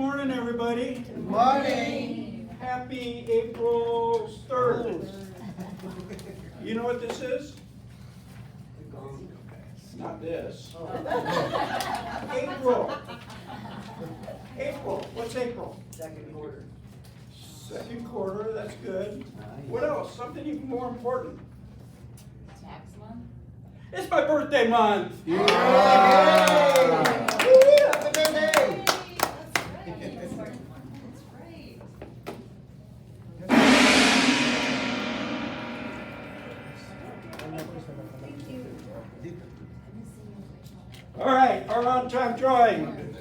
morning, everybody. Good morning. Happy April 3rd. You know what this is? Not this. April. April. What's April? Second quarter. Second quarter, that's good. What else? Something even more important. Tax month? It's my birthday month. Yay! Woo! Happy birthday! That's right. All right, our on-time drawing.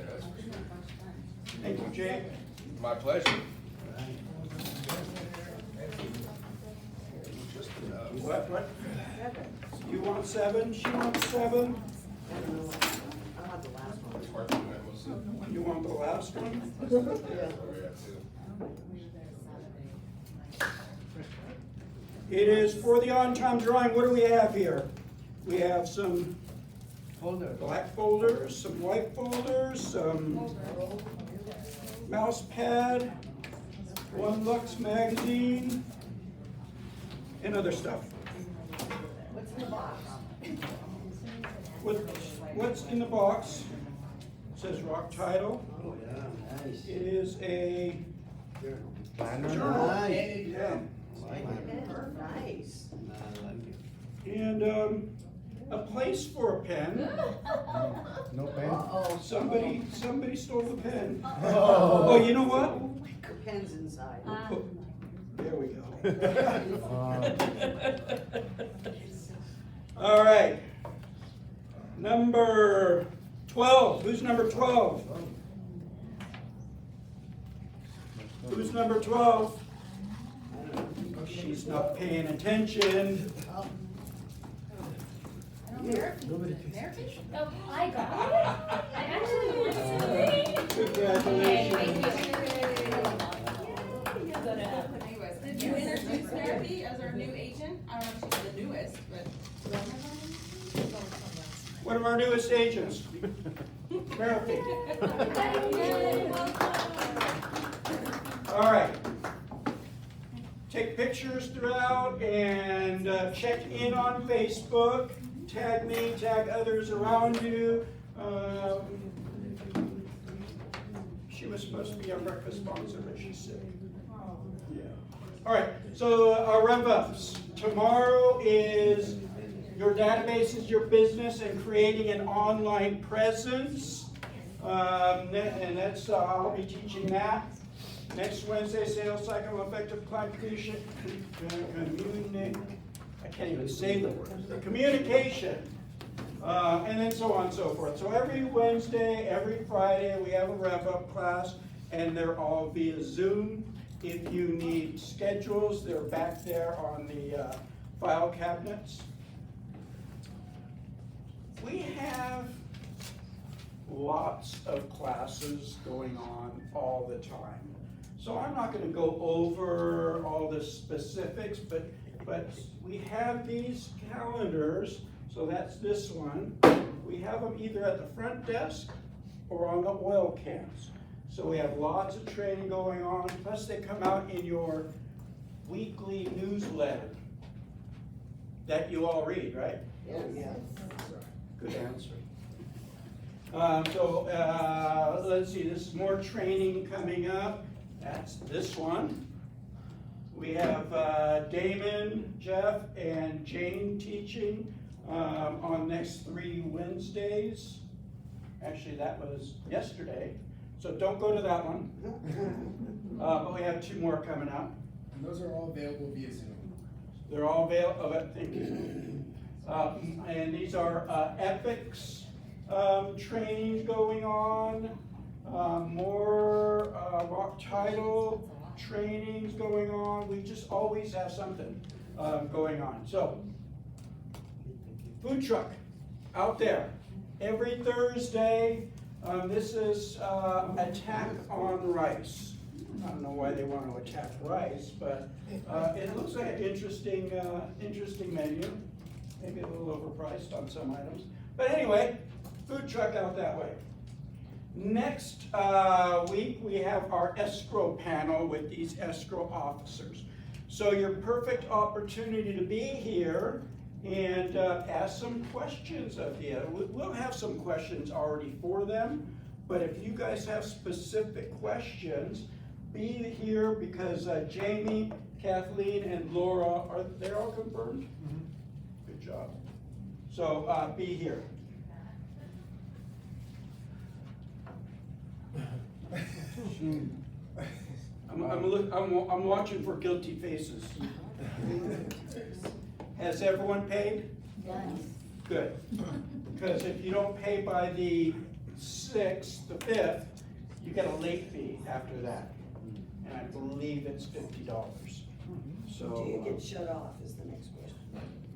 Thank you, Jake. My pleasure. What? You want 7? She wants 7? I want the last one. You want the last one? It is for the on-time drawing. What do we have here? We have some black folders, some white folders, some mouse pad, One Lux magazine, and other stuff. What's in the box? What's in the box? It says rock title. Oh, yeah, nice. It is a Journal. journal. Nice. Yeah. Nice. And a place for a pen. No pen? Uh-oh. Somebody stole the pen. Oh. Oh, you know what? The pen's inside. There we go. All right. Number 12. Who's number 12? Who's number 12? She's not paying attention. American? Oh, I got it. I actually won something. Congratulations. Did you introduce Therapy as our new agent? I don't know if she's the newest, but. One of our newest agents. Therapy. All right. Take pictures throughout and check in on Facebook. Tag me, tag others around you. She was supposed to be our breakfast sponsor, but she's sick. Yeah. All right, so our rev-ups. Tomorrow is your database is your business and creating an online presence. And that's, I'll be teaching that. Next Wednesday, sales cycle, effective client creation, I can't even say the word, communication, and then so on and so forth. So every Wednesday, every Friday, we have a rev-up class, and they're all via Zoom. If you need schedules, they're back there on the file cabinets. We have lots of classes going on all the time. So I'm not going to go over all the specifics, but we have these calendars, so that's this one. We have them either at the front desk or on the oil cans. So we have lots of training going on, plus they come out in your weekly newsletter that you all read, right? Yeah. Good answer. Let's see, this is more training coming up. That's this one. We have Damon, Jeff, and Jane teaching on next 3 Wednesdays. Actually, that was yesterday, so don't go to that one. But we have 2 more coming up. And those are all available via Zoom. They're all available, thank you. And these are ethics trainings going on, more rock title trainings going on. We just always have something going on. So, food truck out there every Thursday. This is attack on rice. I don't know why they want to attack rice, but it looks like an interesting menu. Maybe a little overpriced on some items. But anyway, food truck out that way. Next week, we have our escrow panel with these escrow officers. So your perfect opportunity to be here and ask some questions of you. We'll have some questions already for them, but if you guys have specific questions, be here because Jamie, Kathleen, and Laura, are they all confirmed? Good job. So be here. I'm watching for guilty faces. Has everyone paid? Yes. Good. Because if you don't pay by the 6th, the 5th, you get a late fee after that. And I believe it's $50. So Do you get shut off is the next question.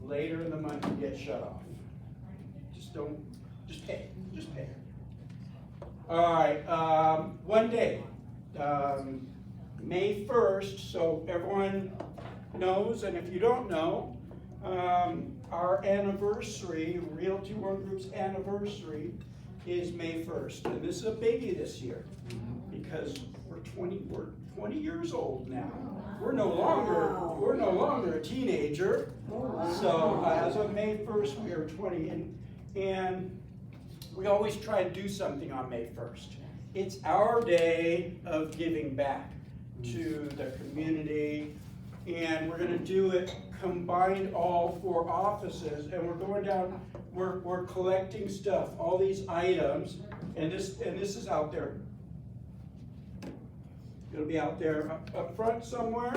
later in the month, you get shut off. Just pay. All right, one day, May 1st, so everyone knows, and if you don't know, our anniversary, Realty One Group's anniversary is May 1st. And this is a biggie this year because we're 20 years old now. We're no longer a teenager. So as of May 1st, we are 20, and we always try to do something on May 1st. It's our day of giving back to the community, and we're gonna do it combined all 4 offices, and we're going down, we're collecting stuff, all these items, and this is out there. It'll be out there up front somewhere,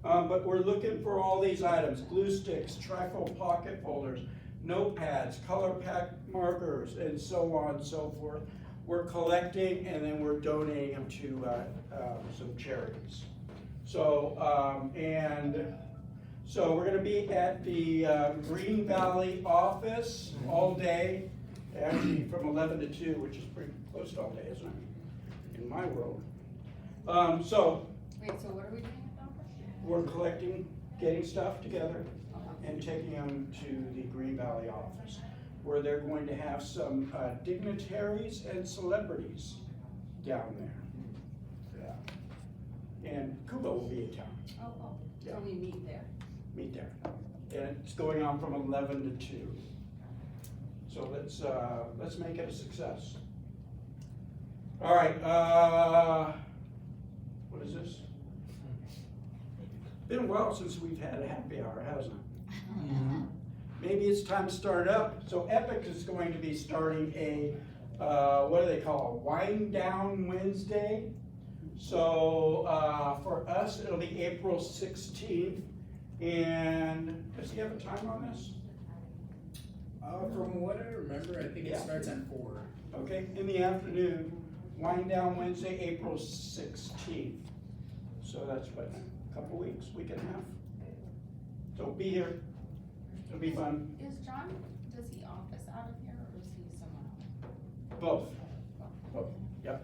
but we're looking for all these items: glue sticks, trifold pocket folders, notepads, color pack markers, and so on and so forth. We're collecting and then we're donating them to some charities. So, so we're gonna be at the Green Valley office all day, actually from 11 to 2, which is pretty close to all day, isn't it? In my world. So Wait, so what are we doing at the office? we're collecting, getting stuff together and taking them to the Green Valley office, where they're going to have some dignitaries and celebrities down there. Yeah. And Kuba will be in town. Oh, Yeah. so we meet there. Meet there. And it's going on from 11 to 2. So let's make it a success. All right, what is this? Been a while since we've had a happy hour, hasn't it? Maybe it's time to start up. So Epic is going to be starting a, what do they call it? Wind Down Wednesday. So for us, it'll be April 16th. And does he have a time on this? From what I remember, I think it starts at 4. Okay, in the afternoon, Wind Down Wednesday, April 16th. So that's what, a couple weeks, week and a half. So be here. It'll be fun. Is John, does he office out of here or is he somewhere else? Both. Yep.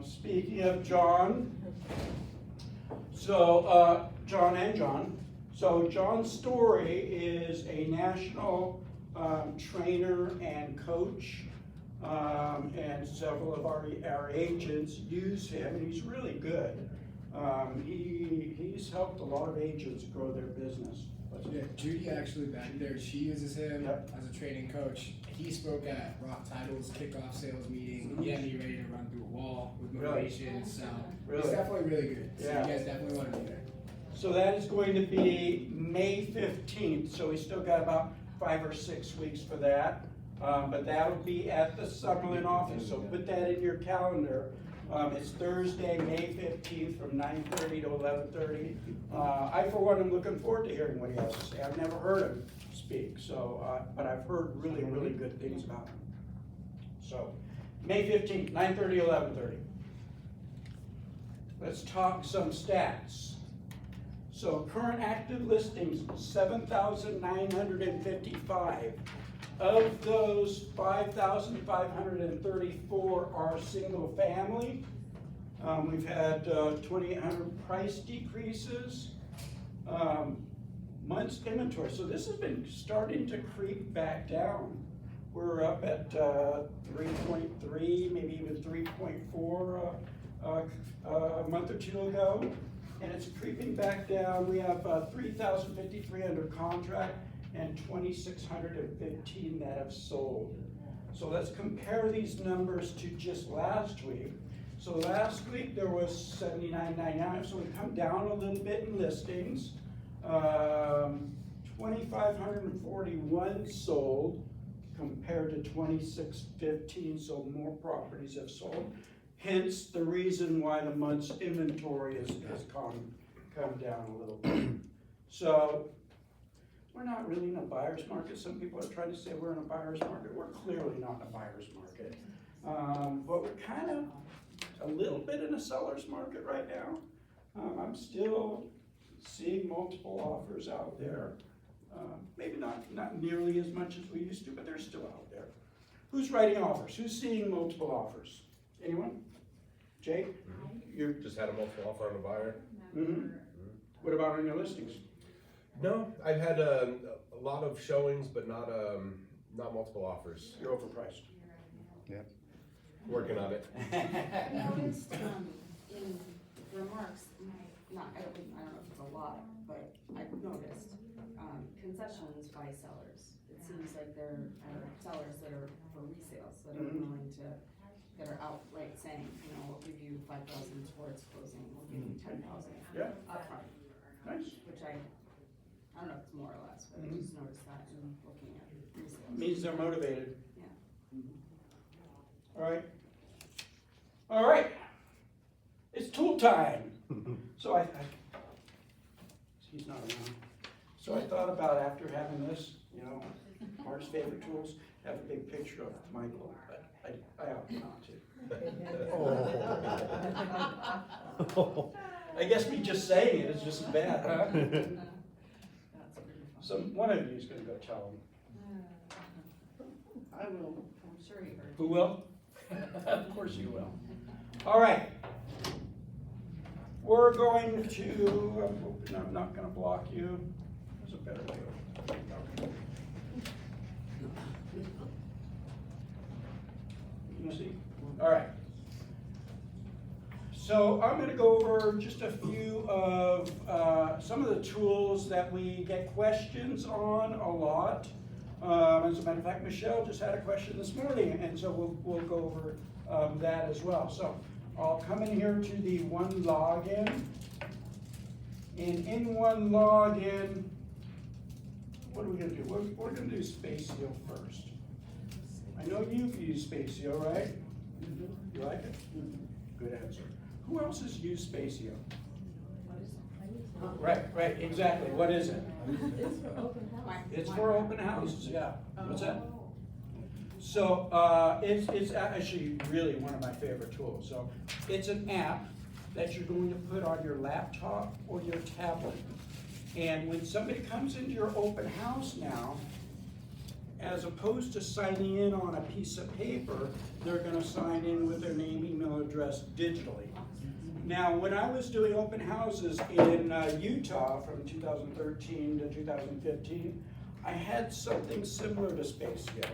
Speaking of John, so John and John. So John Story is a national trainer and coach, and several of our agents use him, and he's really good. He's helped a lot of agents grow their business. Yeah, Judy actually back there, she uses him Yep. as a training coach. He spoke at Rock Title's kickoff sales meeting. He had me ready to run through a wall with Really? motivation, so Really? it's definitely really good. So Yeah. you guys definitely want to be there. So that is going to be May 15th, so we still got about 5 or 6 weeks for that. But that'll be at the Summerlin office, so put that in your calendar. It's Thursday, May 15th from 9:30 to 11:30. I, for one, am looking forward to hearing what he has to say. I've never heard him speak, so, but I've heard really, really good things about him. So, May 15th, 9:30, 11:30. Let's talk some stats. So current active listings, 7,955. Of those, 5,534 are single family. We've had 2,800 price decreases. Months inventory, so this has been starting to creep back down. we're up at 3.3, maybe even 3.4 a month or two ago, and it's creeping back down. We have 3,053 under contract and 2,615 that have sold. So let's compare these numbers to just last week. So last week there was 79.99, so we come down a little bit in listings. 2,541 sold compared to 2,615, so more properties have sold. Hence the reason why the month's inventory has come down a little bit. So we're not really in a buyer's market. Some people are trying to say we're in a buyer's market. We're clearly not in a buyer's market. But we're kind of a little bit in a seller's market right now. I'm still seeing multiple offers out there. Maybe not nearly as much as we used to, but they're still out there. Who's writing offers? Who's seeing multiple offers? Anyone? Jake? You Just had a multiple offer on a buyer. Mm-hmm. What about on your listings? No, I've had a lot of showings, but not multiple offers. You're overpriced. Working on it. I noticed, in remarks, I don't know if it's a lot, but I've noticed, concessions by sellers. It seems like there are sellers that are for resales, that are willing to, that are outright saying, we'll give you 5,000 towards closing, we'll give you 10,000 Yeah. upfront, Nice. which I don't know if it's more or less, but I just noticed that in looking at resales. Means they're motivated. Yeah. All right. All right. It's tool time. So he's not around. So I thought about after having this, Mark's favorite tools, have a big picture of Michael, but I opted not to. I guess me just saying it is just as bad, huh? So one of you is gonna go tell him. I will, I'm sure you heard. Who will? Of course you will. All right. We're going to, I'm not gonna block you. There's a better way. You see? All right. So I'm gonna go over just a few of some of the tools that we get questions on a lot. As a matter of fact, Michelle just had a question this morning, and so we'll go over that as well. So I'll come in here to the one login, and in one login, what are we gonna do? We're gonna do Spacio first. I know you've used Spacio, right? You like it? Good answer. Who else has used Spacio? Right, exactly. What is it? It's for open house. It's for open houses, yeah. What's that? So, it's actually really one of my favorite tools. So, it's an app that you're going to put on your laptop or your tablet. And when somebody comes into your open house now, as opposed to signing in on a piece of paper, they're gonna sign in with their name, email address digitally. Now, when I was doing open houses in Utah from 2013 to 2015, I had something similar to Spacio.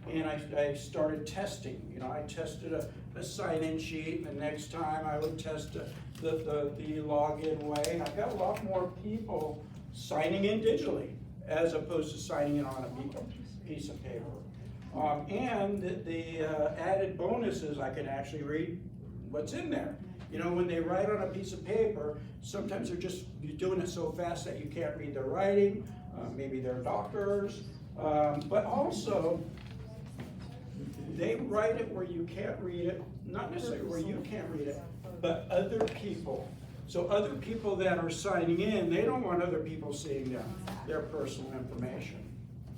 And I started testing. I tested a sign-in sheet, and the next time I would test the login way. And I've got a lot more people signing in digitally as opposed to signing in on a piece of paper. And the added bonus is I can actually read what's in there. When they write on a piece of paper, sometimes you're doing it so fast that you can't read their writing. Maybe they're doctors, but also they write it where you can't read it, not necessarily where you can't read it, but other people. So other people that are signing in, they don't want other people seeing their personal information.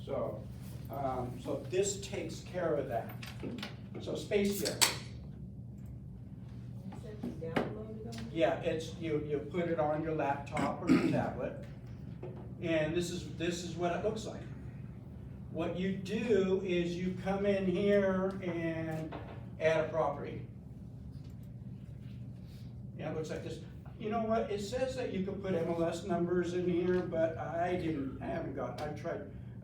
So this takes care of that. So Spacio. Yeah, you put it on your laptop or your tablet, and this is what it looks like. What you do is you come in here and add a property. Yeah, it looks like this. You know what? It says that you can put MLS numbers in here, but I've tried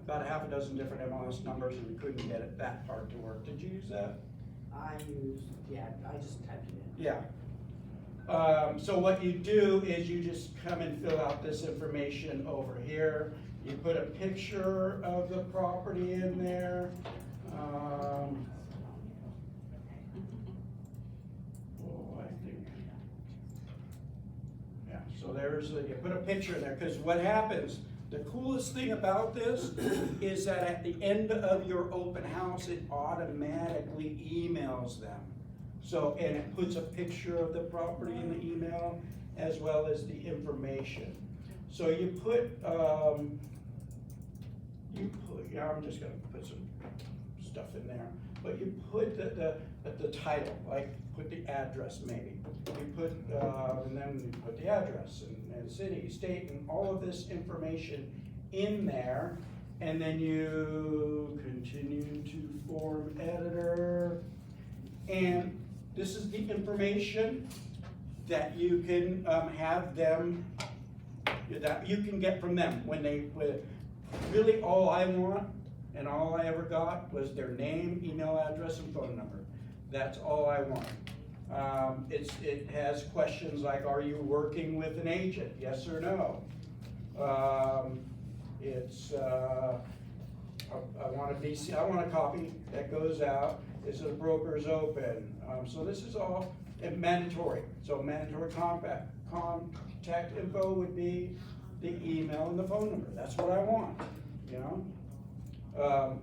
about a half a dozen different MLS numbers and we couldn't get it, that part to work. Did you use that? I just typed it in. Yeah. So what you do is you just come and fill out this information over here. You put a picture of the property in there. Yeah, so you put a picture in there, because what happens, the coolest thing about this is that at the end of your open house, it automatically emails them. So, and it puts a picture of the property in the email as well as the information. So you put, yeah, I'm just gonna put some stuff in there, but you put the title, like put the address maybe. You put, and then you put the address and city, state, and all of this information in there. And then you continue to form editor. And this is the information that you can have them, that you can get from them when really all I want and all I ever got was their name, email address, and phone number. That's all I want. It has questions like, are you working with an agent? Yes or no? I want a copy that goes out. Is the broker's open? So this is all mandatory. So mandatory contact info would be the email and the phone number. That's what I want, you know?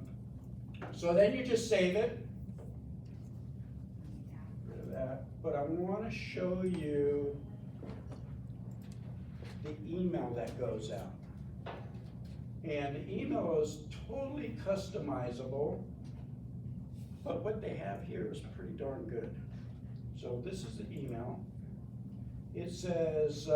So then you just save it. Rid of that. But I want to show you the email that goes out. And the email is totally customizable, but what they have here is pretty darn good. So this is the email. It says,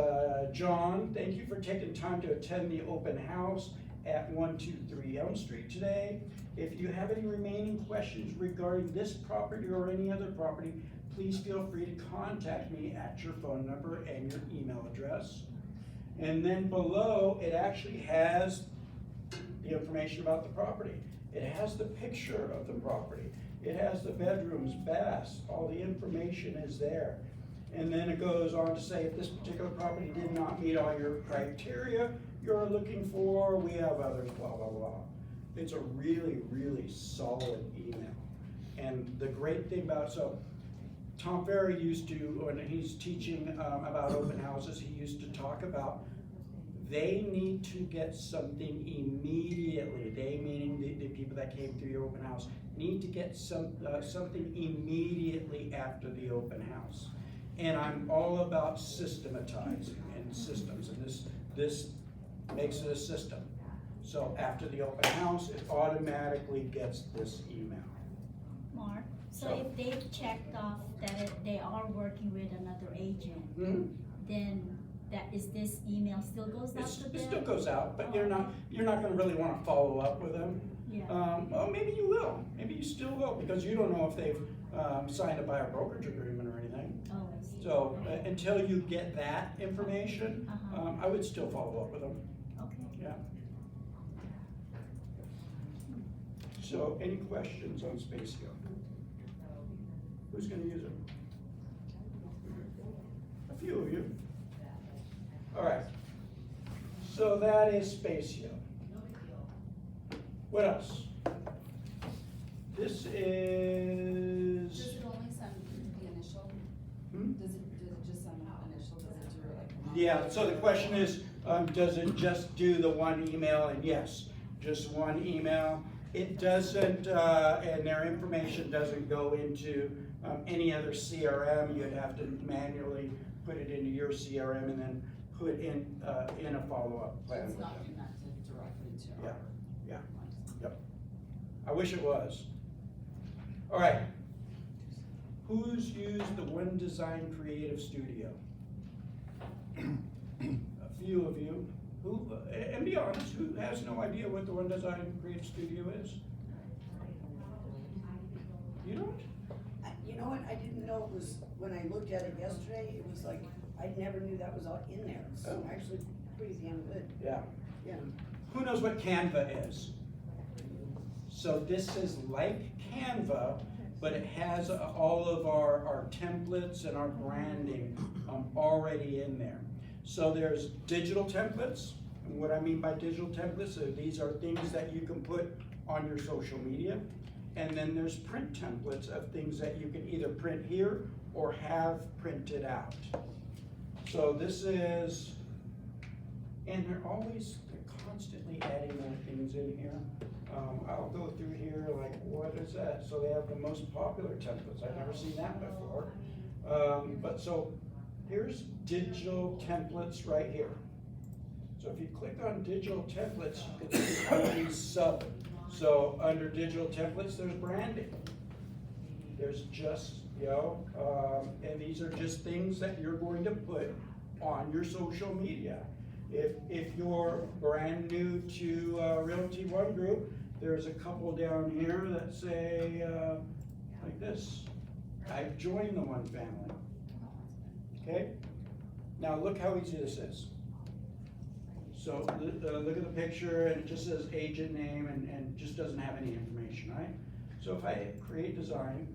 John, thank you for taking time to attend the open house at 123 Elm Street today. If you have any remaining questions regarding this property or any other property, please feel free to contact me at your phone number and your email address. And then below, it actually has the information about the property. It has the picture of the property. It has the bedrooms, baths, all the information is there. And then it goes on to say, if this particular property did not meet all your criteria you're looking for, we have others, blah, blah, blah. It's a really, really solid email. And the great thing about, so Tom Ferry used to, when he's teaching about open houses, he used to talk about they need to get something immediately. They, meaning the people that came through your open house, need to get something immediately after the open house. And I'm all about systematizing and systems, and this makes it a system. So after the open house, it automatically gets this email. Mark, so So- if they've checked off that they are working with another agent, then this email still goes out to them? It still goes out, but you're not gonna really wanna follow up with them. Yeah. Well, maybe you will, maybe you still will, because you don't know if they've signed a buyer brokerage agreement or anything. Oh, I see. So until you get that information, Uh-huh. I would still follow up with them, Okay. yeah. So any questions on Spacio? Who's gonna use it? A few of you. All right, so that is Spacio. What else? This is, Does it only send the initial? Hmm? Does it just send the initial, does it do like? Yeah, so the question is, does it just do the one email? And yes, just one email. It doesn't, and their information doesn't go into any other CRM. You'd have to manually put it into your CRM and then put in a follow-up plan It's with not them. connected directly to Yeah, our. yeah. Yep. I wish it was. All right. Who's used the One Design Creative Studio? A few of you. Who, and be honest, who has no idea what the One Design Creative Studio is? You don't? You know what, I didn't know it was, when I looked at it yesterday, it was like, I never knew that was all in there. It's Oh. actually pretty damn good, Yeah. yeah. Who knows what Canva is? So this is like Canva, but it has all of our templates and our branding already in there. So there's digital templates. And what I mean by digital templates, these are things that you can put on your social media. And then there's print templates of things that you can either print here or have printed out. So this is, and they're constantly adding more things in here. I'll go through here, like, what is that? So they have the most popular templates. I've never seen that before. But so here's digital templates right here. So if you click on digital templates, you can see all these sub. So under digital templates, there's branding. There's just, and these are just things that you're going to put on your social media. If you're brand new to Realty One Group, there's a couple down here that say, like this, I've joined the One family. Okay? Now look how easy this is. So look at the picture, and it just says agent name and just doesn't have any information, right? So if I hit create design,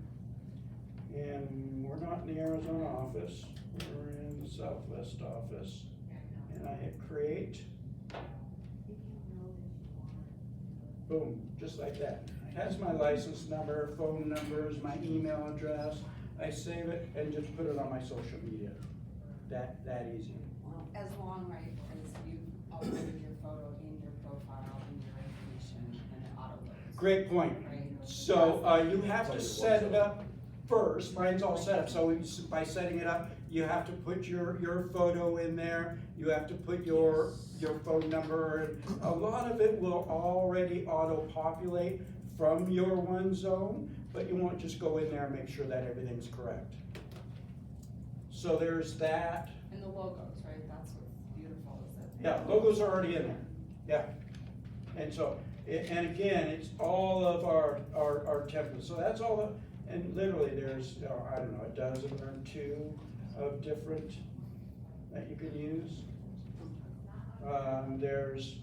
and we're not in the Arizona office, we're in the Southwest office, and I hit create, boom, just like that. It has my license number, phone numbers, my email address. I save it and just put it on my social media. That easy. As long, right, as you uploaded your photo in your profile and your information and it auto-loads. Great point. Right? So you have to set it up first. Mine's all set up. So by setting it up, you have to put your photo in there. You have to put your phone number. And a lot of it will already auto-populate from your One Zone, but you won't just go in there and make sure that everything's correct. So there's that. And the logos, right? That's what's beautiful is that. Yeah, logos are already in there. Yeah. And so, and again, it's all of our templates. So that's all the, and literally there's, I don't know, a dozen or two of different that you can use. There's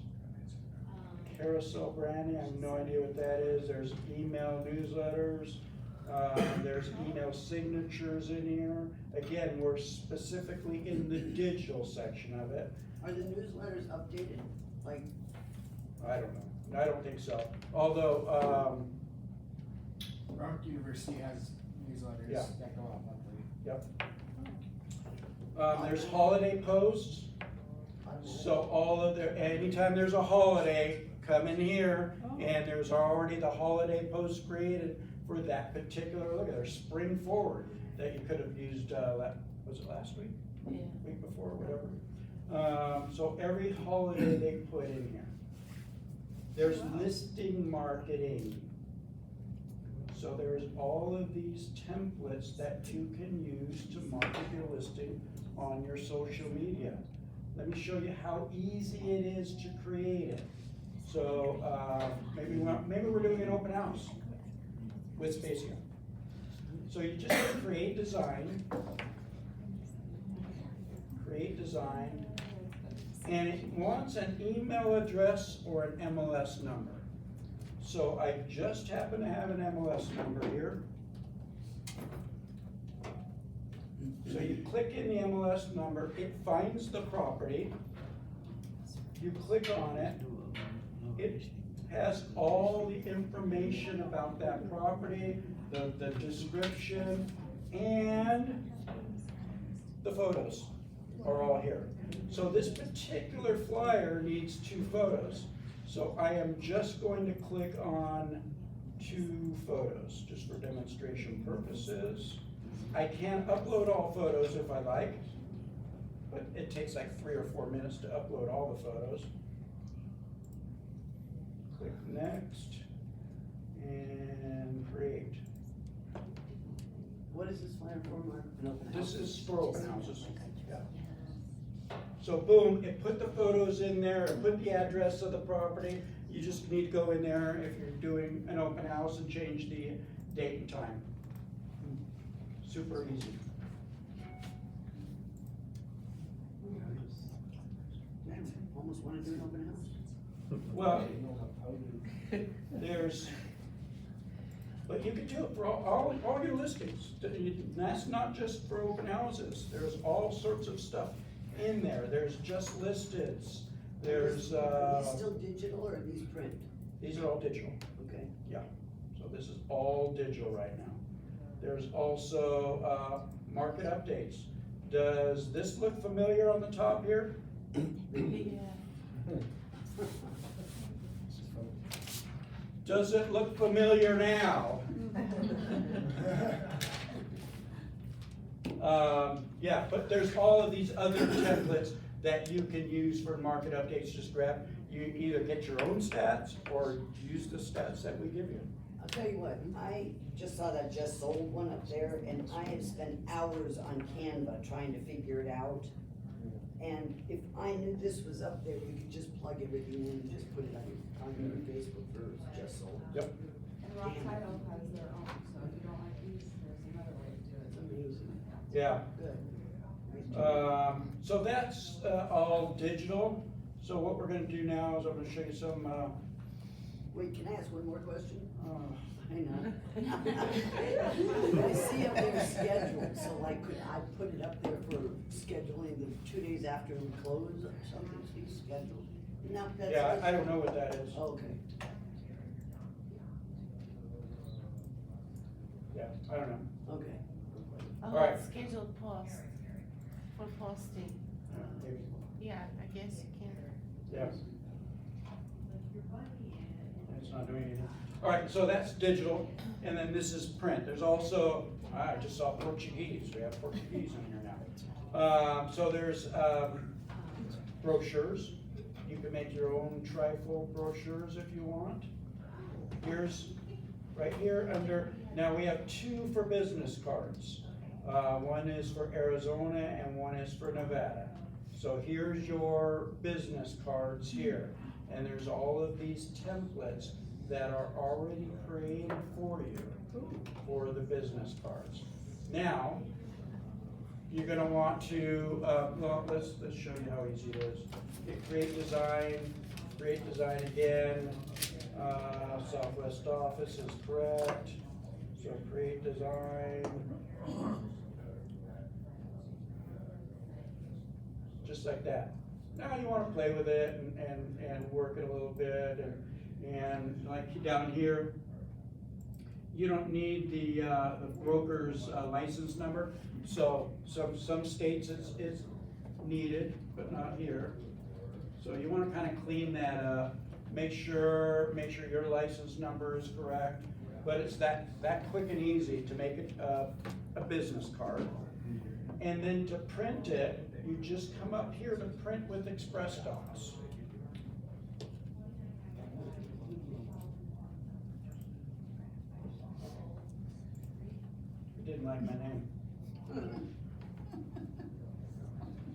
carousel branding, I have no idea what that is. There's email newsletters. There's email signatures in here. Again, we're specifically in the digital section of it. Are the newsletters updated? Like, I don't know. I don't think so. Although, Rock University has newsletters Yeah. that go out monthly. there's holiday posts. So all of anytime there's a holiday, come in here, and there's already the holiday post created for that particular, look at their spring forward that you could have used, was it last week? Yeah. Week before, whatever. So every holiday they put in here. There's listing marketing. So there's all of these templates that you can use to market your listing on your social media. Let me show you how easy it is to create it. So maybe we're doing an open house with Spacio. So you just hit create design, and it wants an email address or an MLS number. So I just happen to have an MLS number here. So you click in the MLS number, it finds the property, you click on it, it has all the information about that property, the description, and the photos are all here. So this particular flyer needs 2 photos. So I am just going to click on 2 photos, just for demonstration purposes. I can upload all photos if I like, but it takes like 3 or 4 minutes to upload all the photos. Click next, and create. what is this flyer for, Mark? An open house? This is for open houses. Yeah. So boom, it put the photos in there, it put the address of the property. You just need to go in there if you're doing an open house and change the date and time. Super easy. Man, almost wanna do an open house. Well, there's But you can do it for all your listings. That's not just for open houses. There's all sorts of stuff in there. There's just listeds. There's, Are these still digital or are these print? these are all digital. Okay. So this is all digital right now. There's also, market updates. Does this look familiar on the top here? Does it look familiar now? Yeah, but there's all of these other templates that you can use for market updates. Just grab, you either get your own stats or use the stats that we give you. I'll tell you what, I just saw that Just Sold one up there, and I have spent hours on Canva trying to figure it out. And if I knew this was up there, you could just plug everything in and just put it on your Facebook for Just Sold. Yep. And Rock Title has their own, so if you don't like these, there's another way to do it. It's amazing. Yeah. Good. Nice job. So that's, all digital. So what we're gonna do now is I'm gonna show you some, Wait, can I ask one more question? uh, I know. I see up there scheduled, so like, could I put it up there for scheduling the 2 days after we close or something, so you scheduled? No, that's. yeah, I don't know what that is. Okay. Yeah, I don't know. Okay. All right. Scheduled post for posting. Maybe. Yeah, I guess you can. Yeah. It's not doing anything. All right, so that's digital, and then this is print. There's also, I just saw Portuguese. We have Portuguese in here now. So there's brochures. You can make your own trifold brochures if you want. Here's, right here under, now we have 2 for business cards. One is for Arizona and one is for Nevada. So here's your business cards here. And there's all of these templates that are already created for you for the business cards. Now, you're gonna want to, well, let's show you how easy it is. Hit create design again. Southwest office is correct. So create design. Just like that. Now you wanna play with it and work it a little bit and like down here, you don't need the broker's license number. So some states it's needed, but not here. So you wanna kinda clean that up, make sure your license number is correct. But it's that quick and easy to make it a business card. And then to print it, you just come up here to print with Express Docs. You didn't like my name.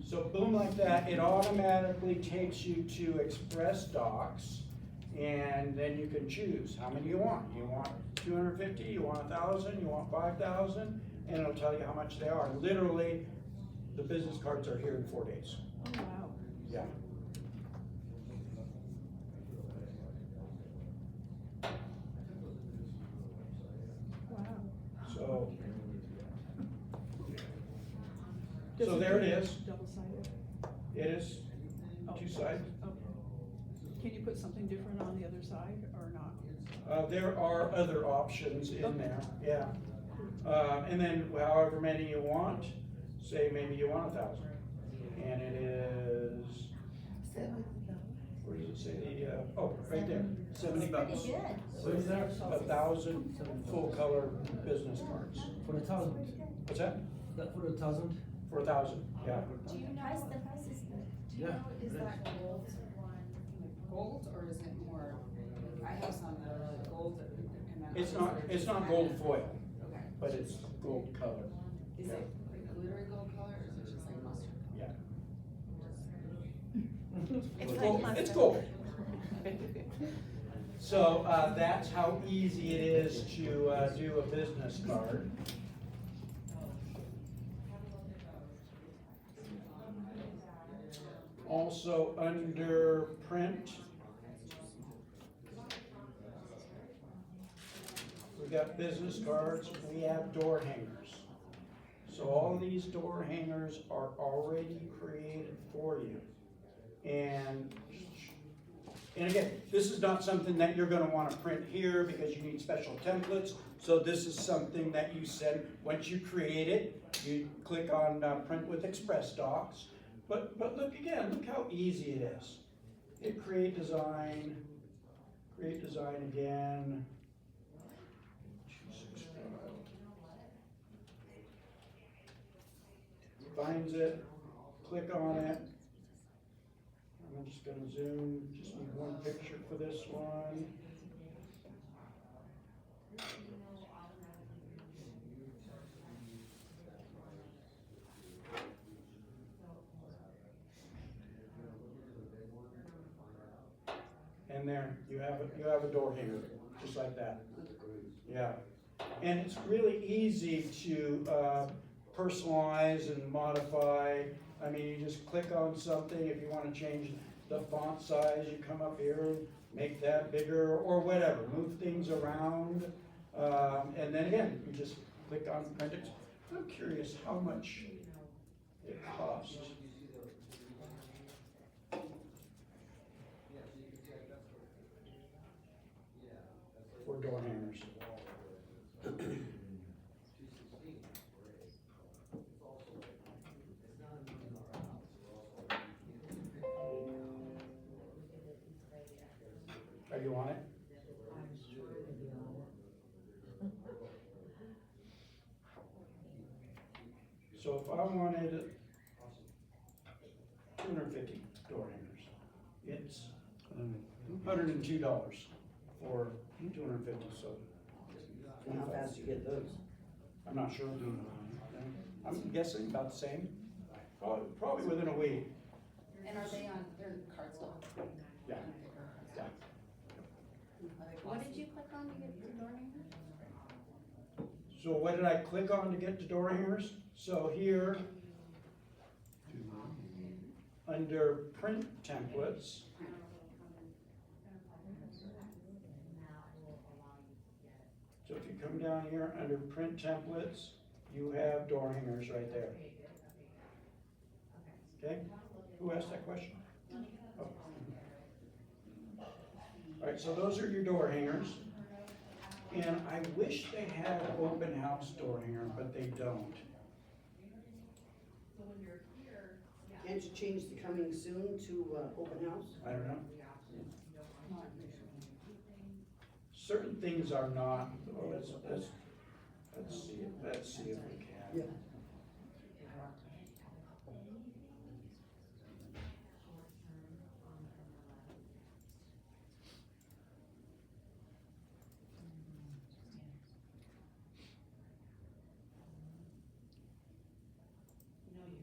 So boom, like that, it automatically takes you to Express Docs, and then you can choose how many you want. You want 250, you want 1,000, you want 5,000, and it'll tell you how much they are. Literally, the business cards are here in 4 days. Oh, wow. Yeah. Wow. So there it is. Double-sided? It is Oh. 2 sides. Okay. Can you put something different on the other side or not? There are other options in there, yeah. And then however many you want, say maybe you want 1,000. And it is, where does it say the, oh, right there, 70 bucks. Pretty good. So there's 1,000 full color business cards. For 1,000. What's that? That for 1,000? For 1,000, yeah. Do you know, Price, the price is good. do you know, is that gold or is it more, I have some that are like gold and then. It's others that are not just gold kind of- foil, Okay. but it's gold color, Is yeah. it like glittery gold color or is it just like mustard? yeah. It's Gold- like It's mustard. gold. So, that's how easy it is to, do a business card. Also, under print, we're we've got business cards, we have door hangers. So all these door hangers are already created for you. And again, this is not something that you're gonna wanna print here because you need special templates. So this is something that you send, once you create it, you click on print with Express Docs. But look again, look how easy it is. Hit create design again. Finds it, click on it. I'm just gonna zoom, just need one picture for this one. And there, you have a door hanger, just like that. Yeah, and it's really easy to personalize and modify. I mean, you just click on something. If you want to change the font size, you come up here and make that bigger or whatever. Move things around, and then again, you just click on print it. I'm curious how much it costs. For door hangers. Are you on it? So if I wanted 250 door hangers, it's $102 for 250, so. And how fast you get those? I'm not sure. I'm guessing about the same, probably within a week. And are they on, they're cardstock? Yeah. Yeah. What did you click on to get the door hanger? So what did I click on to get to door hangers? So here, under print templates, so if you come down here under print templates, you have door hangers right there. Okay, who asked that question? Oh. All right, so those are your door hangers. And I wish they had open house door hanger, but they don't. Can't you change the coming soon to open house? I don't know. Certain things are not, oh, let's see if we can. Yeah.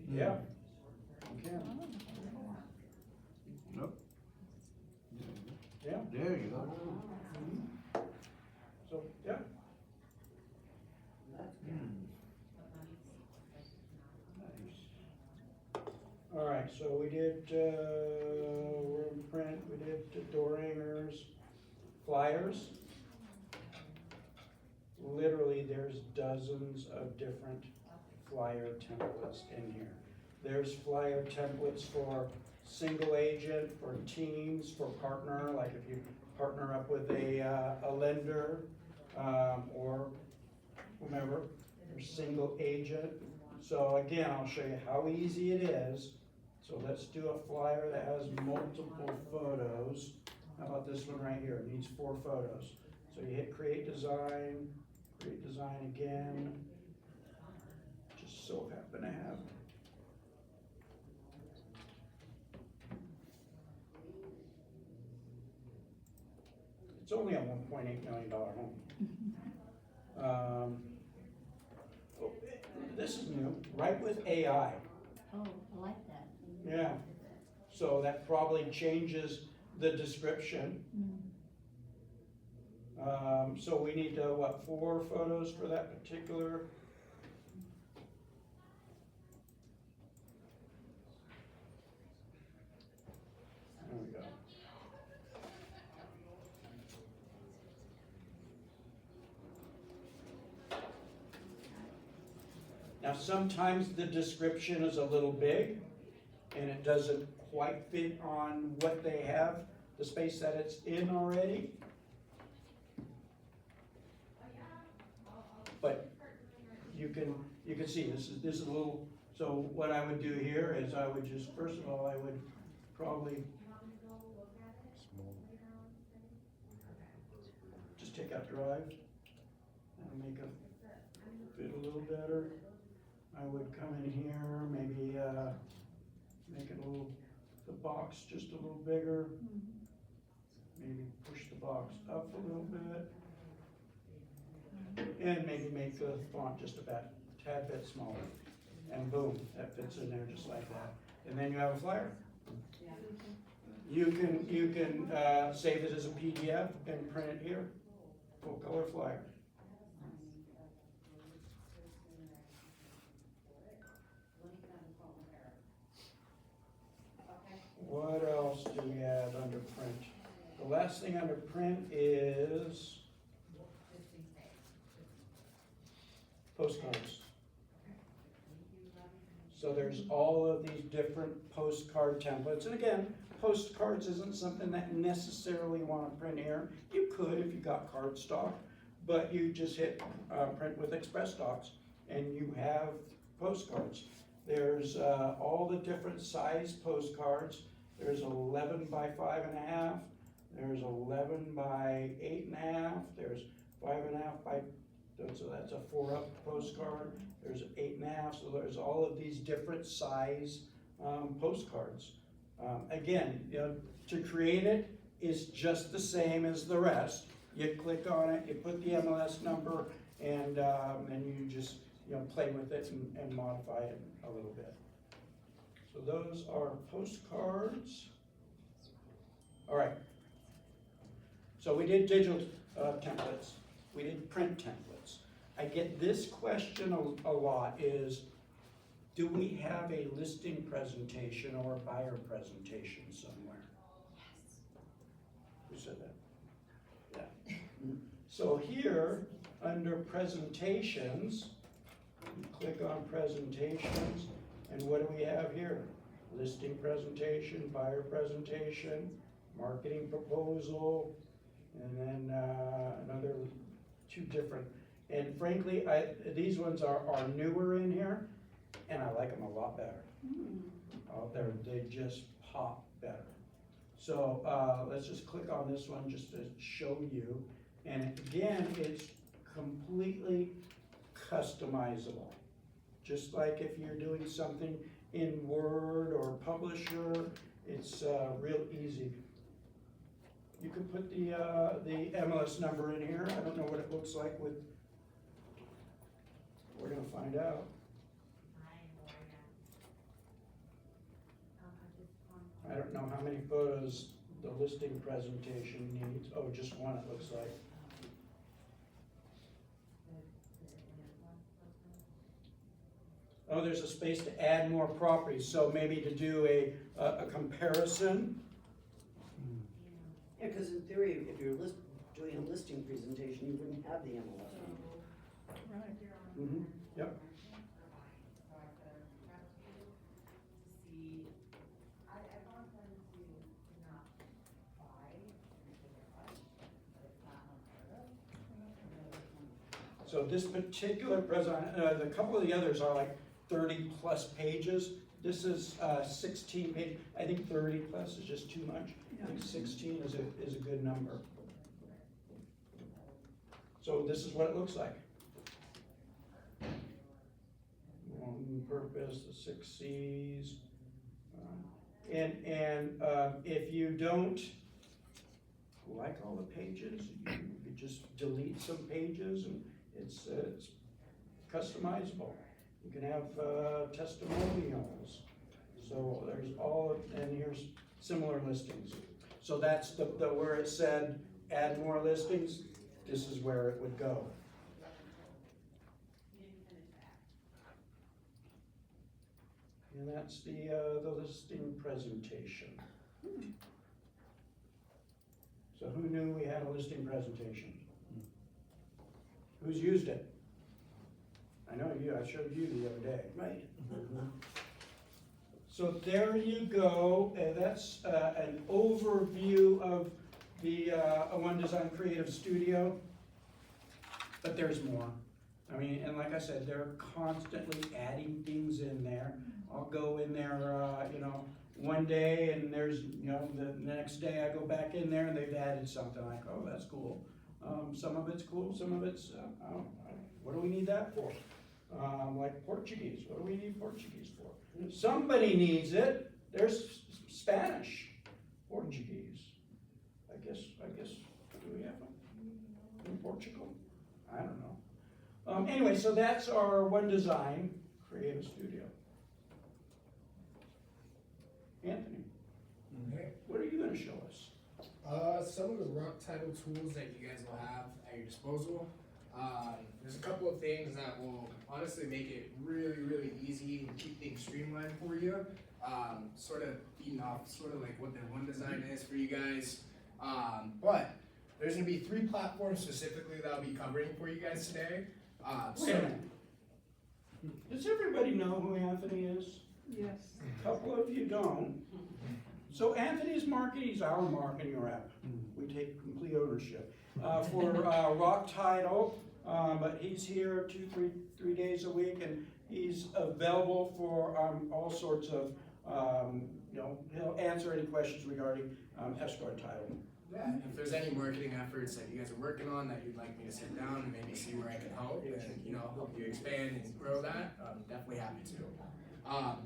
Yeah. You can. Nope. Yeah, There you go. so, yeah. All right, so we did, we're in print, we did door hangers, flyers. Literally, there's dozens of different flyer templates in here. There's flyer templates for single agent, for teams, for partner, like if you partner up with a lender, or whomever, or single agent. So again, I'll show you how easy it is. So let's do a flyer that has multiple photos. How about this one right here? It needs 4 photos. So you hit create design again. Just so happen to have. It's only a $1.8 million home. Oh, this is new, right with AI. Oh, I like that. Yeah, so that probably changes the description. So we need, 4 photos for that particular? There we go. Now, sometimes the description is a little big, and it doesn't quite fit on what they have, the space that it's in already. But you can see, this is a little, so what I would do here is I would just, first of all, I would probably just take out drive and make it fit a little better. I would come in here, maybe, make it a little, the box just a little bigger. Maybe push the box up a little bit. And maybe make the font just a tad bit smaller. And boom, that fits in there just like that. And then you have a flyer. You can save it as a PDF and print it here, full color flyer. What else do we have under print? The last thing under print is postcards. So there's all of these different postcard templates. And again, postcards isn't something that necessarily want to print here. You could if you got cardstock, but you just hit print with Express Docs and you have postcards. There's all the different size postcards. There's 11 by 5.5. There's 11 by 8.5. There's 5.5 by, so that's a 4-up postcard. There's 8.5, so there's all of these different size postcards. Again, you know, to create it is just the same as the rest. You click on it, you put the MLS number, and you just play with it and modify it a little bit. So those are postcards. All right. So we did digital templates. We did print templates. I get this question a lot is, do we have a listing presentation or a buyer presentation somewhere? Yes. Who said that? Yeah. So here, under presentations, you click on presentations, and what do we have here? Listing presentation, buyer presentation, marketing proposal, and then another 2 different. And frankly, these ones are newer in here, and I like them a lot better. They just pop better. So let's just click on this one just to show you. And again, it's completely customizable. Just like if you're doing something in Word or Publisher, it's real easy. You can put the MLS number in here. I don't know what it looks like with, we're gonna find out. I don't know how many photos the listing presentation needs. Oh, just one it looks like. Oh, there's a space to add more properties, so maybe to do a comparison. Yeah, because in theory, if you're doing a listing presentation, you wouldn't have the MLS number. Right. Mm-hmm. Yep. So this particular a couple of the others are like 30 plus pages. This is 16 pages. I think 30 plus is just too much. I think 16 is a good number. So this is what it looks like. One purpose, the 6 C's. If you don't like all the pages, you just delete some pages, and it's customizable. You can have testimonials. So there's all, and here's similar listings. So that's the where it said add more listings, this is where it would go. And that's the listing presentation. So who knew we had a listing presentation? Who's used it? I I know you, I showed you the other day. Right. So there you go, that's an overview of the One Design Creative Studio. But there's more. I mean, and like I said, they're constantly adding things in there. I'll go in there, one day and there's, the next day I go back in there and they've added something like, oh, that's cool. Some of it's cool, some of it's, what do we need that for? Like Portuguese, what do we need Portuguese for? Somebody needs it. There's Spanish, Portuguese. I guess, do we have them in Portugal? I don't know. Anyway, so that's our One Design Creative Studio. Anthony, Okay. what are you gonna show us? Some of the rock title tools that you guys will have at your disposal. There's a couple of things that will honestly make it really, really easy and keep things streamlined for you. Sort of feeding off sort of like what the One Design is for you guys. But there's gonna be 3 platforms specifically that I'll be covering for you guys today. Wait a minute. Does everybody know who Anthony is? Yes. A couple of you don't. So Anthony's marketing is our marketing rep. We take complete ownership for Rock Title, but he's here 2-3 days a week, and he's available for all sorts of, he'll answer any questions regarding escort title. Yeah, if there's any marketing efforts that you guys are working on that you'd like me to sit down and maybe see where I can help and, help you expand and grow that, I'm definitely happy to.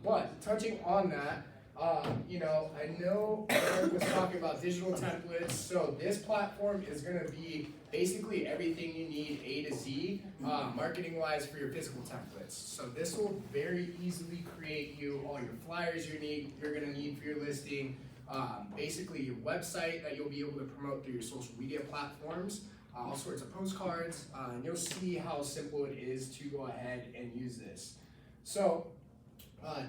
But touching on that, I know Eric was talking about digital templates, so this platform is gonna be basically everything you need A to Z, marketing-wise for your physical templates. So this will very easily create you all your flyers you're gonna need for your listing, basically your website that you'll be able to promote through your social media platforms, all sorts of postcards, and you'll see how simple it is to go ahead and use this. So,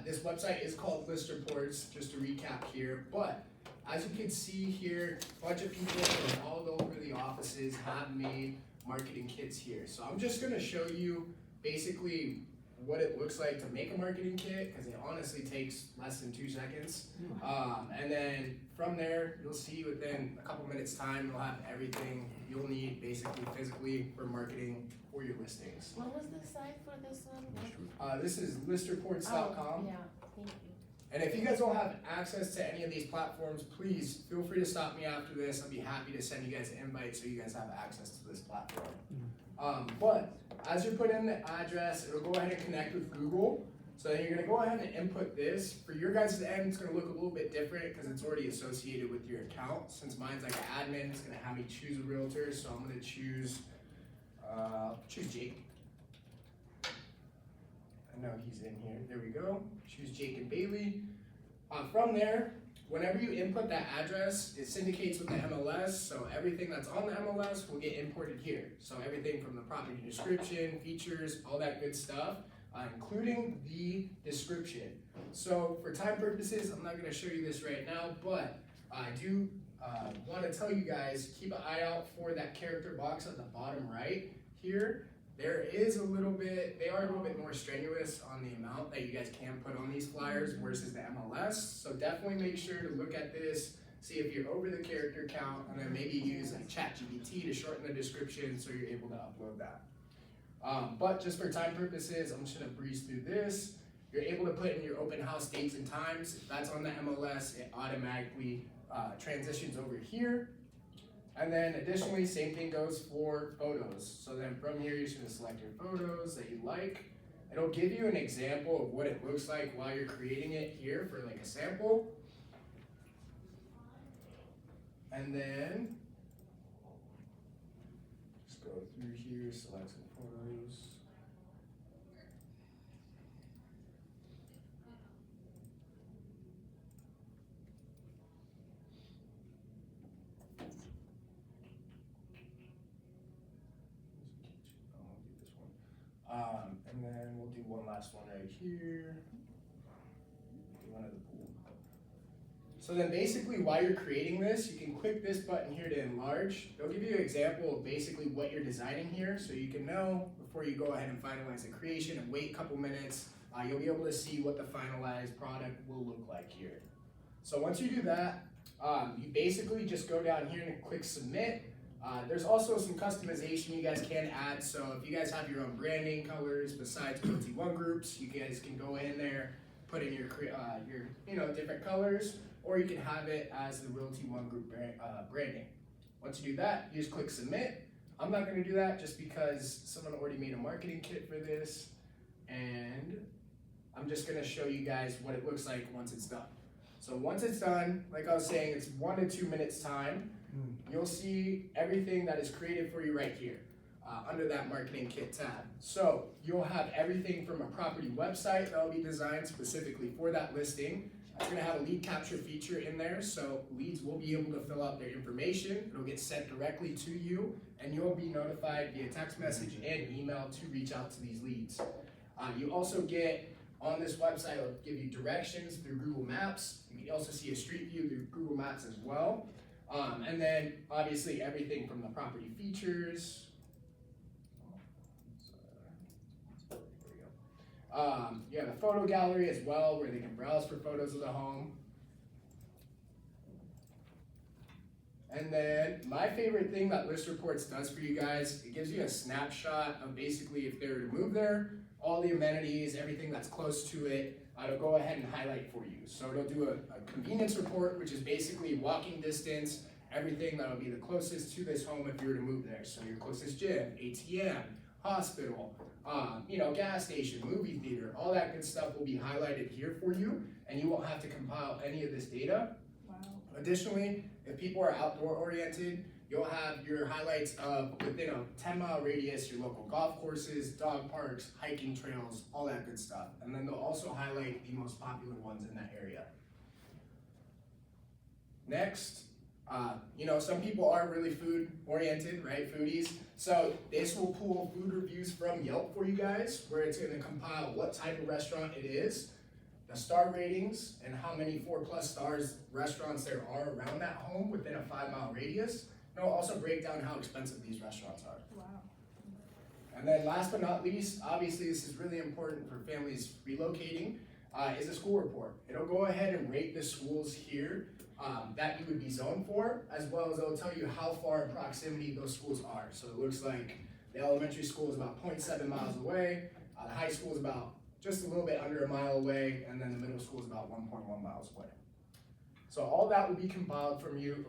this website is called List Reports, just to recap here, but as you can see here, a bunch of people from all over the offices have made marketing kits here. So I'm just gonna show you basically what it looks like to make a marketing kit, because it honestly takes less than 2 seconds. And then from there, you'll see within a couple minutes time, you'll have everything you'll need basically physically for marketing for your listings. What was the site for this one? This is listreports.com. Oh, yeah, thank you. And if you guys don't have access to any of these platforms, please feel free to stop me after this. I'll be happy to send you guys an invite so you guys have access to this platform. But as you put in the address, it'll go ahead and connect with Google. So then you're gonna go ahead and input this. For your guys' end, it's gonna look a little bit different because it's already associated with your account. Since mine's like an admin, it's gonna have me choose a realtor. So I'm gonna choose Jake. I know he's in here. There we go. Choose Jake and Bailey. From there, whenever you input that address, it syndicates with the MLS. So everything that's on the MLS will get imported here. So everything from the property description, features, all that good stuff, including the description. So for time purposes, I'm not going to show you this right now, but I do want to tell you guys, keep an eye out for that character box at the bottom right here. They are a little bit more strenuous on the amount that you guys can put on these flyers versus the MLS. So definitely make sure to look at this, see if you're over the character count, and then maybe use like ChatGPT to shorten the description so you're able to upload that. But just for time purposes, I'm just gonna breeze through this. You're able to put in your open house dates and times. If that's on the MLS, it automatically transitions over here. And then additionally, same thing goes for photos. So then from here, you're just gonna select your photos that you like. It'll give you an example of what it looks like while you're creating it here for like a sample. And then, just go through here, select some photos. And then we'll do one last one right here. One of the pool. So then basically while you're creating this, you can click this button here to enlarge. It'll give you an example of basically what you're designing here, so you can know before you go ahead and finalize the creation and wait a couple minutes, you'll be able to see what the finalized product will look like here. So once you do that, you basically just go down here and click submit. There's also some customization you guys can add, so if you guys have your own branding colors besides Realty One groups, you guys can go in there, put in your different colors, or you can have it as the Realty One Group branding. Once you do that, you just click submit. I'm not gonna do that just because someone already made a marketing kit for this, and I'm just gonna show you guys what it looks like once it's done. So once it's done, like I was saying, it's 1 to 2 minutes time. You'll see everything that is created for you right here under that marketing kit tab. So you'll have everything from a property website that will be designed specifically for that listing. It's gonna have a lead capture feature in there, so leads will be able to fill out their information. It'll get sent directly to you, and you'll be notified via text message and email to reach out to these leads. You also get on this website, it'll give you directions through Google Maps. You can also see a street view through Google Maps as well. And then obviously everything from the property features. You have a photo gallery as well where they can browse for photos of the home. And then my favorite thing that List Reports does for you guys, it gives you a snapshot of basically if they were to move there, all the amenities, everything that's close to it, it'll go ahead and highlight for you. So it'll do a convenience report, which is basically walking distance, everything that'll be the closest to this home if you were to move there. So your closest gym, ATM, hospital, gas station, movie theater, all that good stuff will be highlighted here for you, and you won't have to compile any of this data. Wow. Additionally, if people are outdoor oriented, you'll have your highlights of within a 10-mile radius, your local golf courses, dog parks, hiking trails, all that good stuff. And then they'll also highlight the most popular ones in that area. Next, some people are really food oriented, right? Foodies. So this will pull food reviews from Yelp for you guys, where it's gonna compile what type of restaurant it is, the star ratings, and how many 4+ stars restaurants there are around that home within a 5-mile radius. And it'll also break down how expensive these restaurants are. Wow. And then last but not least, obviously this is really important for families relocating, is a school report. It'll go ahead and rate the schools here that you would be zoned for, as well as it'll tell you how far in proximity those schools are. So it looks like the elementary school is about 0.7 miles away, the high school is about just a little bit under a mile away, and then the middle school is about 1.1 miles away. So all that will be compiled for you,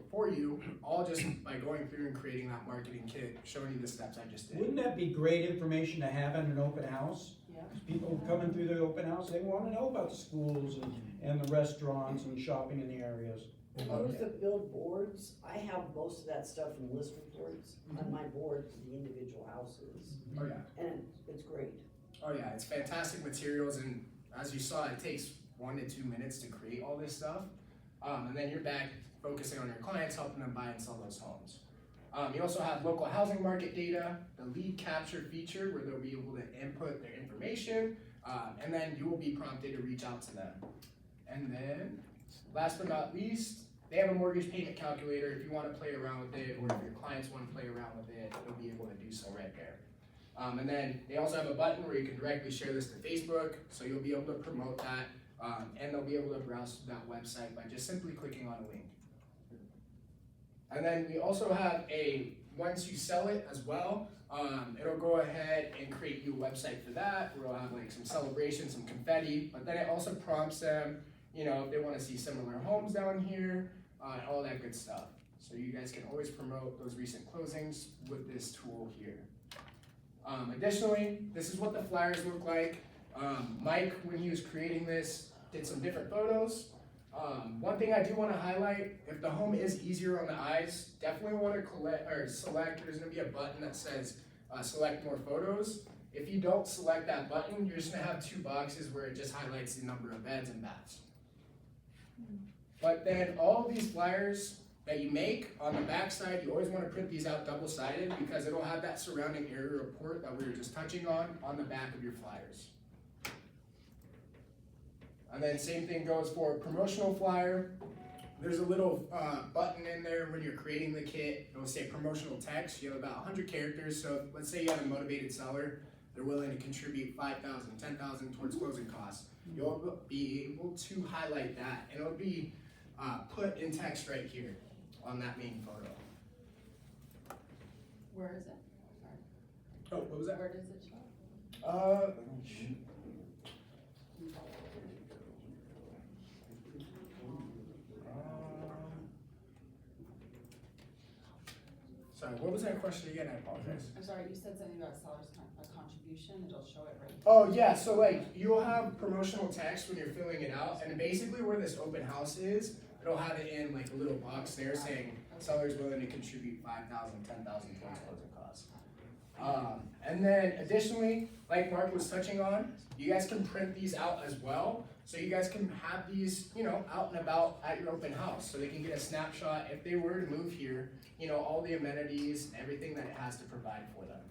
all just by going through and creating that marketing kit, showing you the steps I just did. Wouldn't that be great information to have in an open house? Yeah. People coming through the open house, they wanna know about the schools and the restaurants and shopping in the areas. Those that build boards, I have most of that stuff in List Reports on my board for the individual houses, Oh yeah. and it's great. Oh yeah, it's fantastic materials, and as you saw, it takes 1 to 2 minutes to create all this stuff. And then you're back focusing on your clients, helping them buy and sell those homes. You also have local housing market data, the lead capture feature where they'll be able to input their information, and then you will be prompted to reach out to them. And then, last but not least, they have a mortgage payment calculator. If you want to play around with it, or if your clients want to play around with it, they'll be able to do so right there. And then they also have a button where you can directly share this to Facebook, so you'll be able to promote that. And they'll be able to browse that website by just simply clicking on a link. And then we also have once you sell it as well, it'll go ahead and create you a website for that, where it'll have like some celebration, some confetti, but then it also prompts them, if they want to see similar homes down here, all that good stuff. So you guys can always promote those recent closings with this tool here. Additionally, this is what the flyers look like. Mike, when he was creating this, did some different photos. One thing I do want to highlight, if the home is easier on the eyes, definitely want to select, there's going to be a button that says select more photos. If you don't select that button, you're just going to have 2 boxes where it just highlights the number of beds and baths. But then all of these flyers that you make on the back side, you always want to print these out double-sided because it'll have that surrounding area report that we were just touching on the back of your flyers. And then same thing goes for a promotional flyer. there's a little button in there when you're creating the kit. It'll say promotional text. You have about 100 characters. So let's say you have a motivated seller. They're willing to contribute $5,000, $10,000 towards closing costs. You'll be able to highlight that, and it'll be put in text right here on that main photo. Where is it? Oh, what was that? Where does it show? Let me shoot. Sorry, what was that question again? I apologize. I'm sorry, you said something about a contribution, it'll show it right here. Oh yeah, so like you'll have promotional text when you're filling it out, and basically where this open house is, it'll have it in like a little box there saying sellers willing to contribute $5,000, $10,000 towards closing costs. And then additionally, like Mark was touching on, you guys can print these out as well. So you guys can have these, you know, out and about at your open house. So they can get a snapshot if they were to move here, you know, all the amenities, everything that it has to provide for them.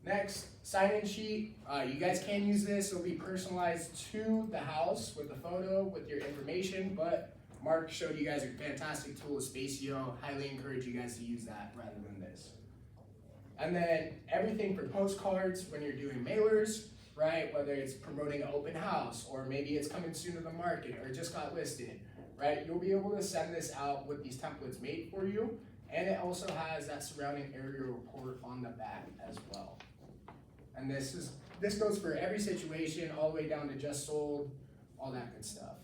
Next, sign-in sheet. You guys can use this. It'll be personalized to the house with a photo, with your information, but Mark showed you guys a fantastic tool with Spacio. Highly encourage you guys to use that rather than this. And then everything for postcards when you're doing mailers, right? Whether it's promoting an open house, or maybe it's coming soon to the market, or just got listed, right? You'll be able to send this out with these templates made for you. And it also has that surrounding area report on the back as well. And this goes for every situation, all the way down to just sold, all that good stuff.